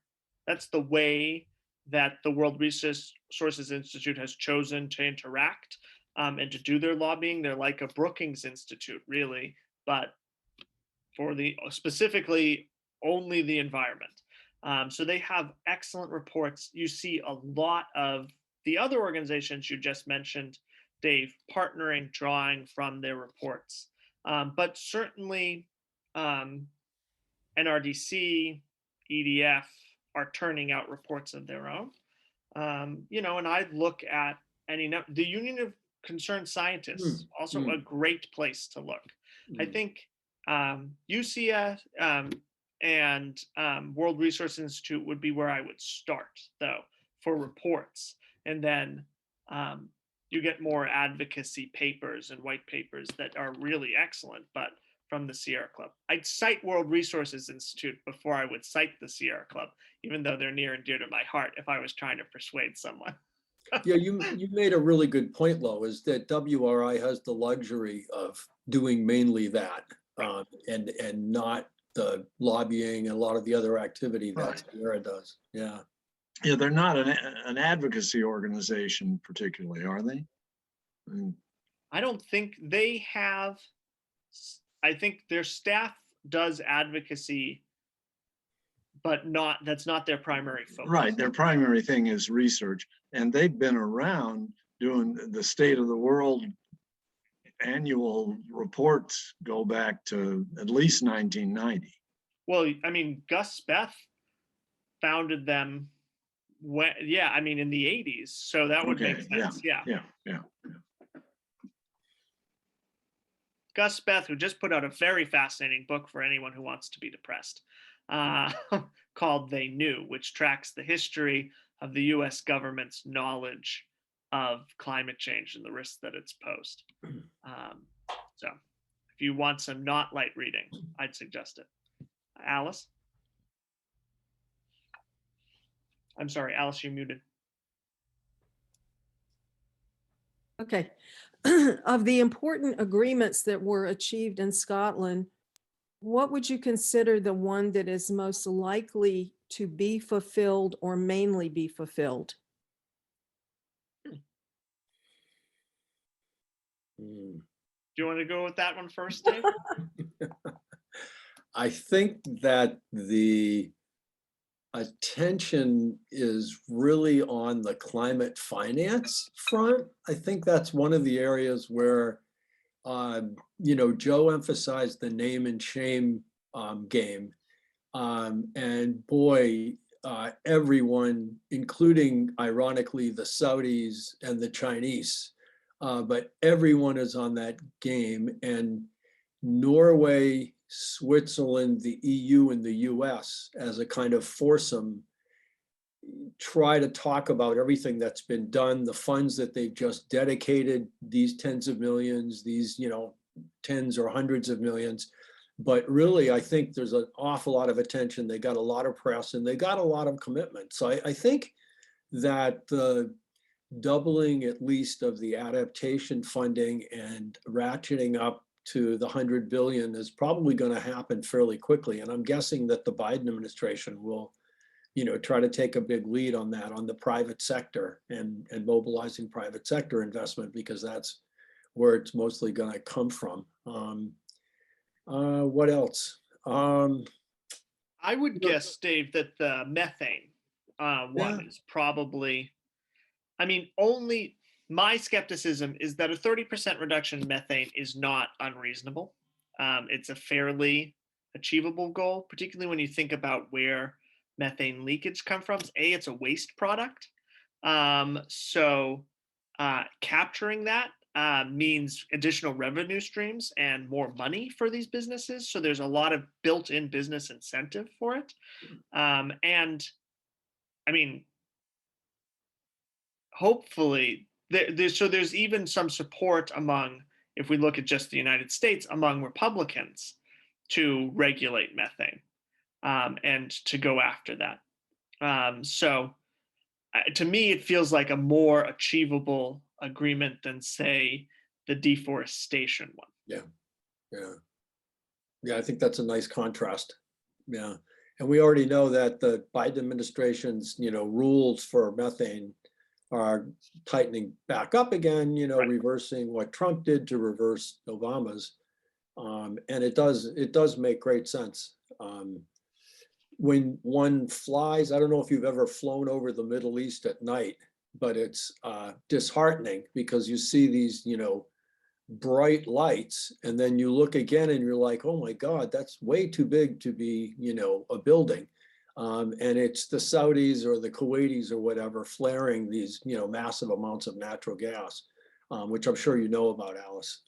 way that the World Resources Institute has chosen to interact and to do their lobbying. They're like a Brookings Institute, really, but for specifically only the environment. So they have excellent reports. You see a lot of the other organizations you just mentioned, Dave, partnering, drawing from their reports. But certainly NRDC, EDF are turning out reports of their own. And I look at the Union of Concerned Scientists, also a great place to look. I think UCS and World Resource Institute would be where I would start, though, for reports. And then you get more advocacy papers and white papers that are really excellent, but from the Sierra Club. I'd cite World Resources Institute before I would cite the Sierra Club, even though they're near and dear to my heart if I was trying to persuade someone. Yeah, you made a really good point, Lo, is that WRI has the luxury of doing mainly that and not the lobbying and a lot of the other activity that Sierra does. Yeah. Yeah, they're not an advocacy organization particularly, are they? I don't think they have. I think their staff does advocacy, but that's not their primary focus. Right, their primary thing is research, and they've been around doing the state of the world annual reports go back to at least 1990. Well, I mean, Gus Speth founded them when, yeah, I mean, in the 80s. So that would make sense. Yeah. Yeah. Gus Speth, who just put out a very fascinating book for anyone who wants to be depressed, called They Knew, which tracks the history of the US government's knowledge of climate change and the risks that it's posed. So if you want some not light reading, I'd suggest it. Alice? I'm sorry, Alice, you're muted. Okay. Of the important agreements that were achieved in Scotland, what would you consider the one that is most likely to be fulfilled or mainly be fulfilled? Hmm. Do you want to go with that one first, Dave? I think that the attention is really on the climate finance front. I think that's one of the areas where, Joe emphasized the name and shame game. And boy, everyone, including ironically the Saudis and the Chinese, but everyone is on that game. And Norway, Switzerland, the EU, and the US as a kind of foursome try to talk about everything that's been done, the funds that they've just dedicated, these tens of millions, these, tens or hundreds of millions. But really, I think there's an awful lot of attention. They got a lot of press and they got a lot of commitment. So I think that the doubling at least of the adaptation funding and ratcheting up to the 100 billion is probably going to happen fairly quickly. And I'm guessing that the Biden administration will, try to take a big lead on that, on the private sector and mobilizing private sector investment, because that's where it's mostly going to come from. What else? I would guess, Dave, that the methane one is probably, I mean, only my skepticism is that a 30% reduction in methane is not unreasonable. It's a fairly achievable goal, particularly when you think about where methane leakage comes from. It's a waste product. So capturing that means additional revenue streams and more money for these businesses. So there's a lot of built-in business incentive for it. And I mean, hopefully, there's even some support among, if we look at just the United States, among Republicans to regulate methane and to go after that. So to me, it feels like a more achievable agreement than, say, the deforestation one. Yeah, I think that's a nice contrast. Yeah. And we already know that the Biden administration's, rules for methane are tightening back up again, Right. reversing what Trump did to reverse Obama's. And it does make great sense. When one flies, I don't know if you've ever flown over the Middle East at night, but it's disheartening because you see these, bright lights, and then you look again and you're like, oh my God, that's way too big to be, a building. And it's the Saudis or the Kuwaitis or whatever flaring these, massive amounts of natural gas, which I'm sure you know about, Alice.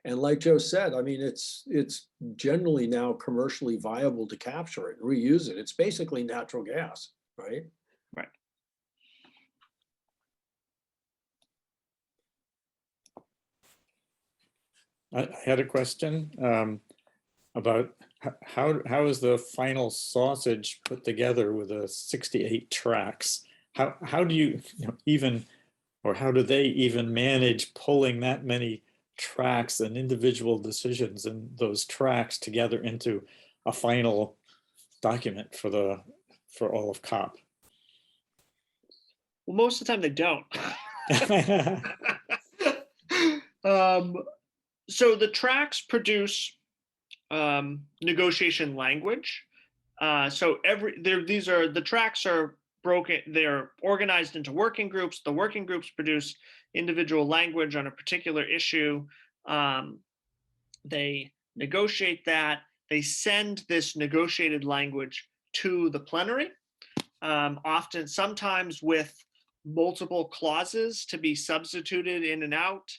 And like Joe said, I mean, it's generally now commercially viable to capture it and reuse it. It's basically natural gas, right? Right. I had a question about how is the final sausage put together with the 68 tracks? How do you, even, or how do they even manage pulling that many tracks and individual decisions and those tracks together into a final document for all of COP? Well, most of the time they don't. So the tracks produce negotiation language. So the tracks are broken, they're organized into working groups. The working groups produce, individual language on a particular issue. They negotiate that. They send this negotiated language to the plenary, often, sometimes with multiple clauses to be substituted in and out.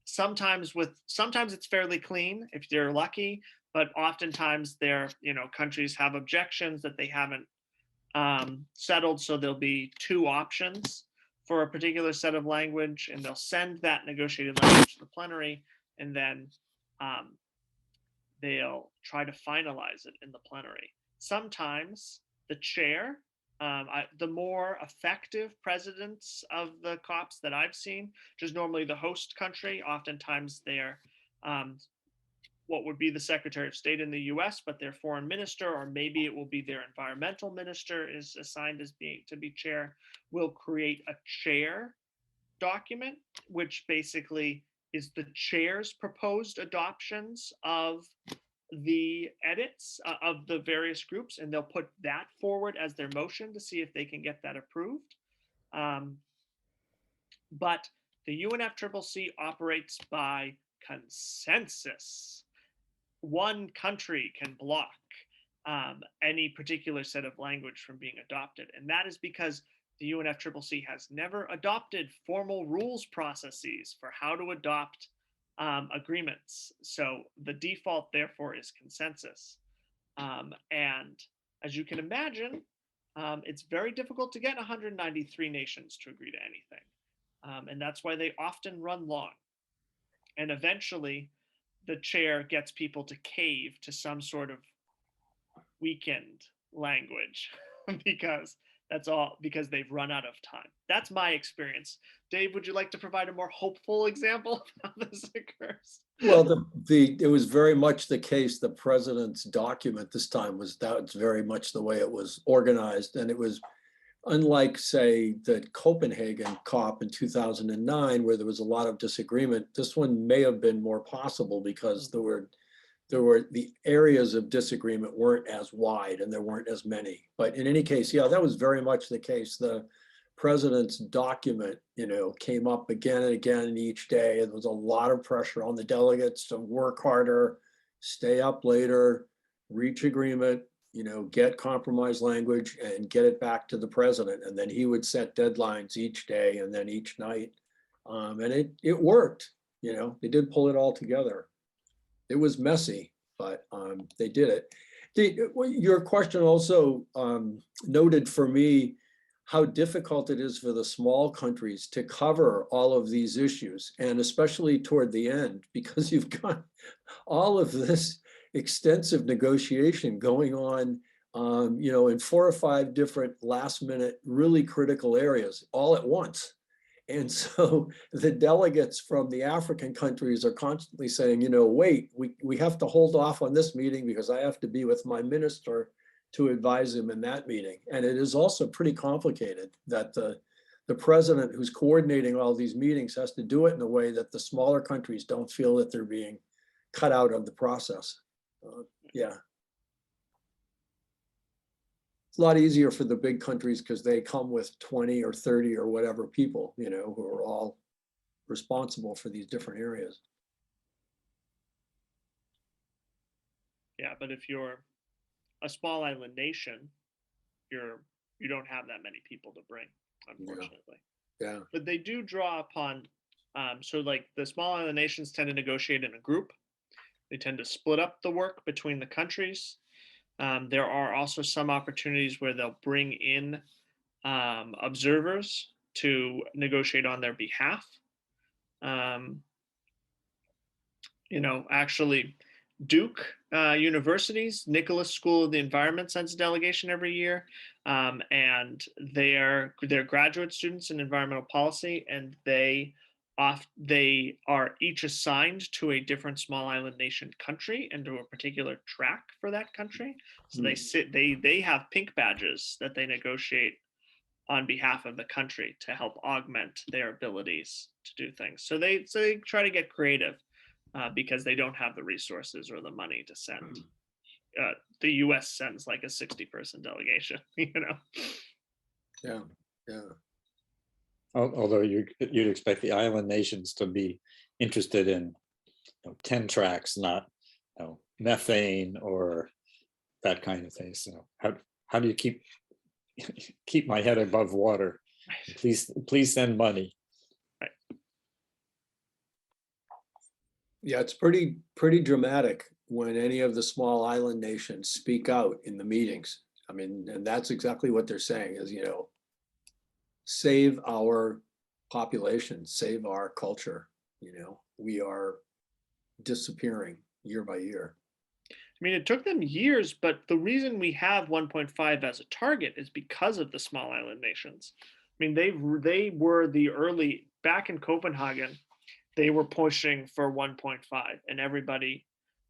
Sometimes it's fairly clean if you're lucky, but oftentimes countries have objections that they haven't settled. So there'll be two options for a particular set of language, and they'll send that negotiated language to the plenary, and then they'll try to finalize it in the plenary. Sometimes the chair, the more effective presidents of the COPs that I've seen, which is normally the host country, oftentimes they're what would be the Secretary of State in the US, but their foreign minister, or maybe it will be their environmental minister is assigned as to be chair, will create a chair document, which basically is the chair's proposed adoptions of the edits of the various groups, and they'll put that forward as their motion to see if they can get that approved. But the UNFCCC operates by consensus. One country can block any particular set of language from being adopted, and that is because the UNFCCC has never adopted formal rules processes for how to adopt agreements. So the default, therefore, is consensus. And as you can imagine, it's very difficult to get 193 nations to agree to anything. And that's why they often run long. And eventually, the chair gets people to cave to some sort of weakened language because they've run out of time. That's my experience. Dave, would you like to provide a more hopeful example of how this occurs? Well, it was very much the case. The president's document this time that's very much the way it was organized, and it was unlike, say, the Copenhagen COP in 2009, where there was a lot of disagreement. This one may have been more possible because there were the areas of disagreement weren't as wide and there weren't as many. But in any case, yeah, that was very much the case. The president's document, came up again and again each day, and there was a lot of pressure on the delegates to work harder, stay up later, reach agreement, get compromise language and get it back to the president. And then he would set deadlines each day and then each night. And it worked, they did pull it all together. It was messy, but they did it. Your question also noted for me how difficult it is for the small countries to cover all of these issues, and especially toward the end, because you've got all of this extensive negotiation going on, in 4 or 5 different last minute, really critical areas all at once. And so the delegates from the African countries are constantly saying, wait, we have to hold off on this meeting because I have to be with my minister to advise him in that meeting. And it is also pretty complicated that the president who's coordinating all these meetings has to do it in a way that the smaller countries don't feel that they're being cut out of the process. Yeah. It's a lot easier for the big countries because they come with 20 or 30 or whatever people, who are all responsible for these different areas. Yeah, but if you're a small island nation, you don't have that many people to bring, unfortunately. Yeah. But they do draw upon, so like the small island nations tend to negotiate in a group. They tend to split up the work between the countries. There are also some opportunities where they'll bring in observers to negotiate on their behalf. Actually, Duke University's Nicholas School of the Environment sends a delegation every year, and they're graduate students in environmental policy, and they are each assigned to a different small island nation country and to a particular track for that country. So they have pink badges that they negotiate on behalf of the country to help augment their abilities to do things. So they try to get creative because they don't have the resources or the money to send. The US sends like a 60-person delegation, Yeah. Although you'd expect the island nations to be interested in 10 tracks, not methane or that kind of thing. So how do you keep my head above water? Please send money. Yeah, it's pretty dramatic when any of the small island nations speak out in the meetings. I mean, and that's exactly what they're saying is, save our population, save our culture. We are disappearing year by year. I mean, it took them years, but the reason we have 1.5 as a target is because of the small island nations. I mean, they were the early, back in Copenhagen, they were pushing for 1.5 and everybody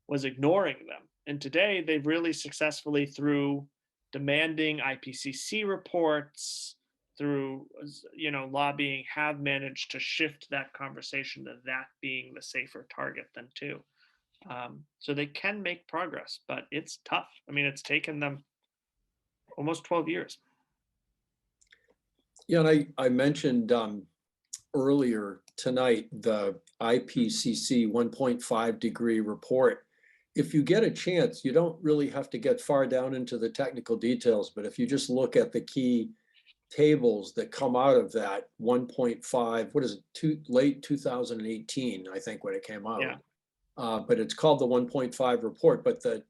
was ignoring them. And today they've really successfully, through demanding Ipcc reports, through lobbying, have managed to shift that conversation to that being the safer target than 2. So they can make progress, but it's tough. I mean, it's taken them almost 12 years. Yeah, and I mentioned earlier tonight the IPCC 1.5 degree report. If you get a chance, you don't really have to get far down into the technical details, but if you just look at the key tables that come out of that 1.5, what is it, late 2018, I think, when it came out. Yeah. But it's called the 1.5 report. But the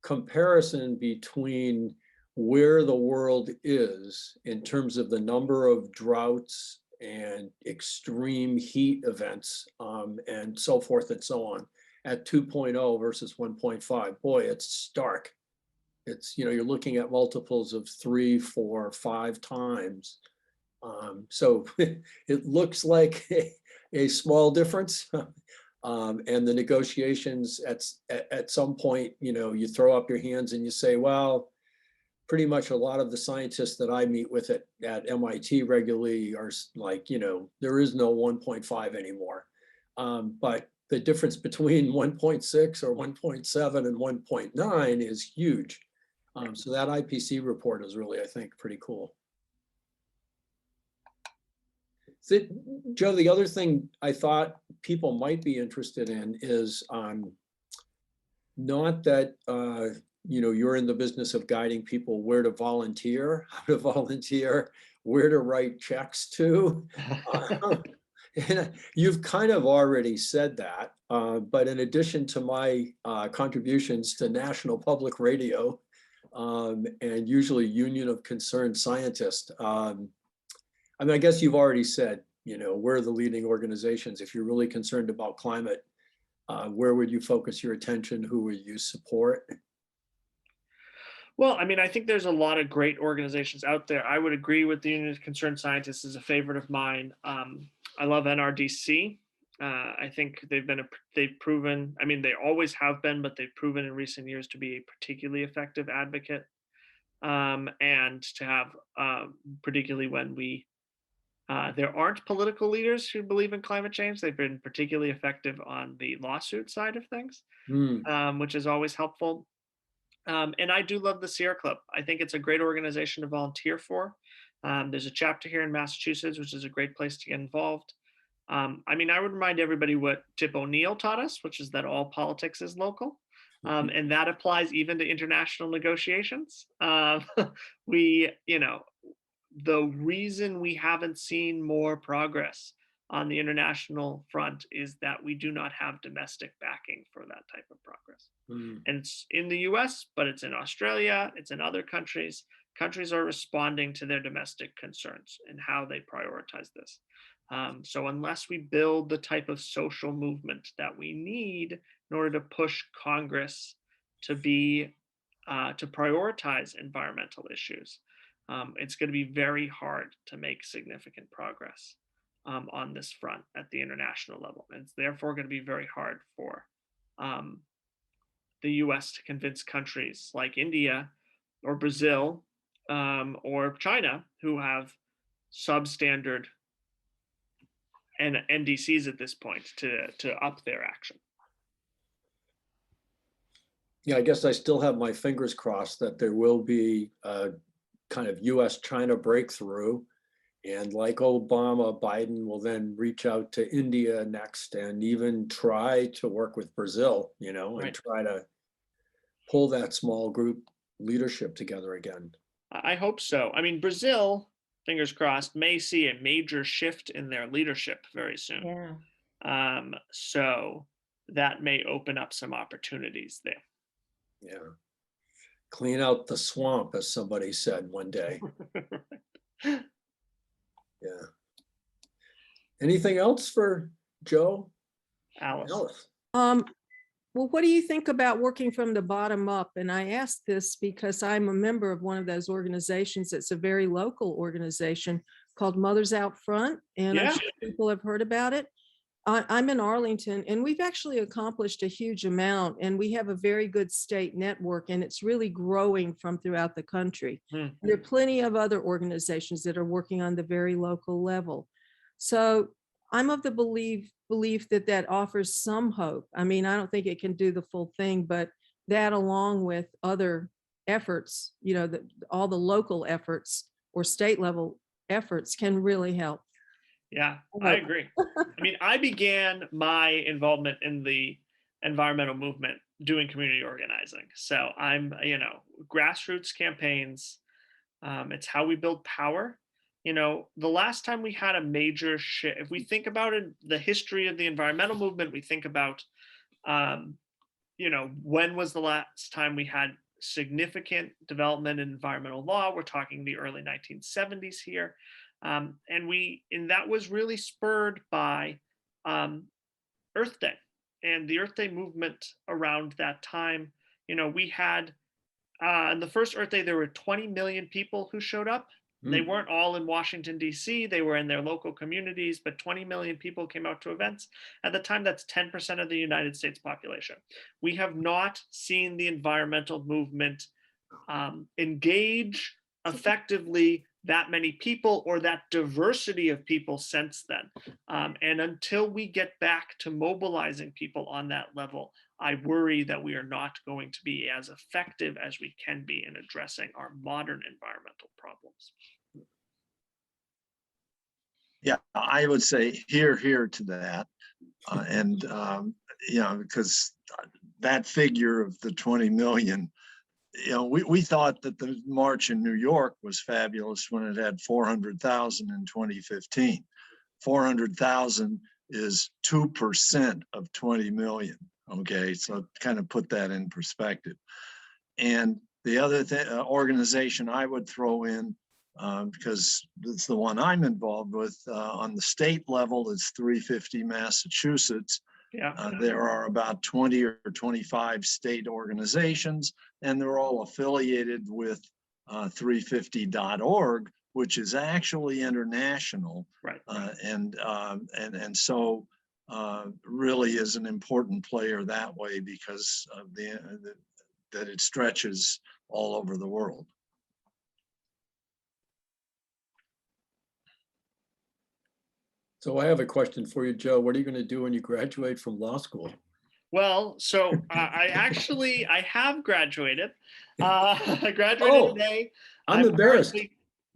comparison between where the world is in terms of the number of droughts and extreme heat events and so forth and so on at 2.0 versus 1.5, boy, it's stark. It's, you're looking at multiples of 3, 4, 5 times. So it looks like a small difference. And the negotiations at some point, you throw up your hands and you say, well, pretty much a lot of the scientists that I meet with at MIT regularly are like, there is no 1.5 anymore. But the difference between 1.6 or 1.7 and 1.9 is huge. So that IPCC report is really, I think, pretty cool. Joe, the other thing I thought people might be interested in is not that you're in the business of guiding people where to volunteer, how to volunteer, where to write checks to. And you've kind of already said that, but in addition to my contributions to National Public Radio and usually Union of Concerned Scientists, I mean, I guess you've already said, where are the leading organizations? If you're really concerned about climate, where would you focus your attention? Who would you support? Well, I mean, I think there's a lot of great organizations out there. I would agree with the Union of Concerned Scientists is a favorite of mine. I love NRDC. I think they've proven, I mean, they always have been, but they've proven in recent years to be a particularly effective advocate. And to have, particularly when there aren't political leaders who believe in climate change, they've been particularly effective on the lawsuit side of things, which is always helpful. And I do love the Sierra Club. I think it's a great organization to volunteer for. There's a chapter here in Massachusetts, which is a great place to get involved. I mean, I would remind everybody what Tip O'Neill taught us, which is that all politics is local. And that applies even to international negotiations. The reason we haven't seen more progress on the international front is that we do not have domestic backing for that type of progress. And it's in the US, but it's in Australia, it's in other countries. Countries are responding to their domestic concerns and how they prioritize this. So unless we build the type of social movement that we need in order to push Congress to prioritize environmental issues, it's going to be very hard to make significant progress on this front at the international level. And it's therefore going to be very hard for the US to convince countries like India or Brazil or China, who have substandard and NDCs at this point, to up their action. Yeah, I guess I still have my fingers crossed that there will be a kind of US-China breakthrough And like Obama, Biden will then reach out to India next and even try to work with Brazil, and Right. try to pull that small group leadership together again. I hope so. I mean, Brazil, fingers crossed, may see a major shift in their leadership very soon. Yeah. So that may open up some opportunities there. Yeah. Clean out the swamp, as somebody said one day. Yeah. Anything else for Joe? Alice. Alice? Well, what do you think about working from the bottom up? And I ask this because I'm a member of one of those organizations. It's a very local organization called Mothers Out Front, and I'm Yeah. sure people have heard about it. I'm in Arlington, and we've actually accomplished a huge amount, and we have a very good state network, and it's really growing from throughout the country. There are plenty of other organizations that are working on the very local level. So I'm of the belief that offers some hope. I mean, I don't think it can do the full thing, but that along with other efforts, all the local efforts or state level efforts can really help. Yeah, I agree. I mean, I began my involvement in the environmental movement doing community organizing. So I'm, grassroots campaigns. It's how we build power. The last time we had a major shift, if we think about it, the history of the environmental movement, we think about, when was the last time we had significant development in environmental law? We're talking the early 1970s here. And that was really spurred by Earth Day and the Earth Day movement around that time. We had on the first Earth Day, there were 20 million people who showed up. They weren't all in Washington, D.C. They were in their local communities, but 20 million people came out to events. At the time, that's 10% of the United States population. We have not seen the environmental movement engage effectively that many people or that diversity of people since then. And until we get back to mobilizing people on that level, I worry that we are not going to be as effective as we can be in addressing our modern environmental problems. Yeah, I would say here to that. Because that figure of the 20 million, we thought that the march in New York was fabulous when it had 400,000 in 2015. 400,000 is 2% of 20 million. Okay, so kind of put that in perspective. And the other organization I would throw in, because it's the one I'm involved with on the state level, is 350 Massachusetts. Yeah. There are about 20 or 25 state organizations, and they're all affiliated with 350.org, which is actually international. Right. And so really is an important player that way because of that it stretches all over the world. So I have a question for you, Joe. What are you going to do when you graduate from law school? Well, so I have graduated. I graduated today. I'm embarrassed.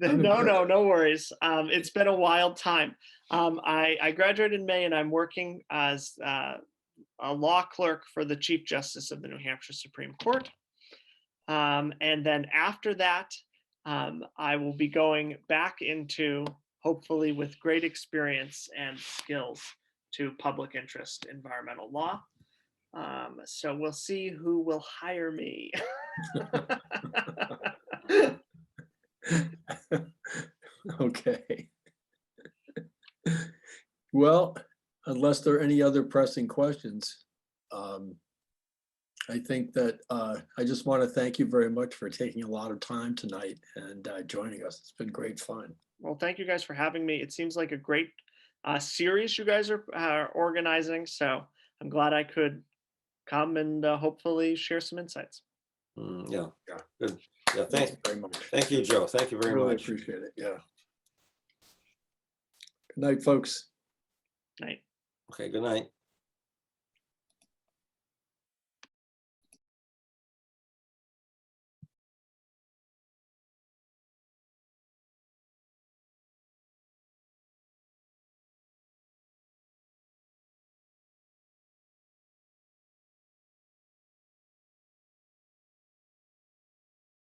No worries. It's been a wild time. I graduated in May, and I'm working as a law clerk for the Chief Justice of the New Hampshire Supreme Court. And then after that, I will be going back into, hopefully with great experience and skills, to public interest environmental law. So we'll see who will hire me. Okay. Well, unless there are any other pressing questions, I think that I just want to thank you very much for taking a lot of time tonight and joining us. It's been great fun. Well, thank you guys for having me. It seems like a great series you guys are organizing. So I'm glad I could come and hopefully share some insights. Yeah, good. Yeah, Thank you very much. Thank you, Joe. Thank you very Really much. appreciate it. Yeah. Good night, folks. Night. Okay, good night.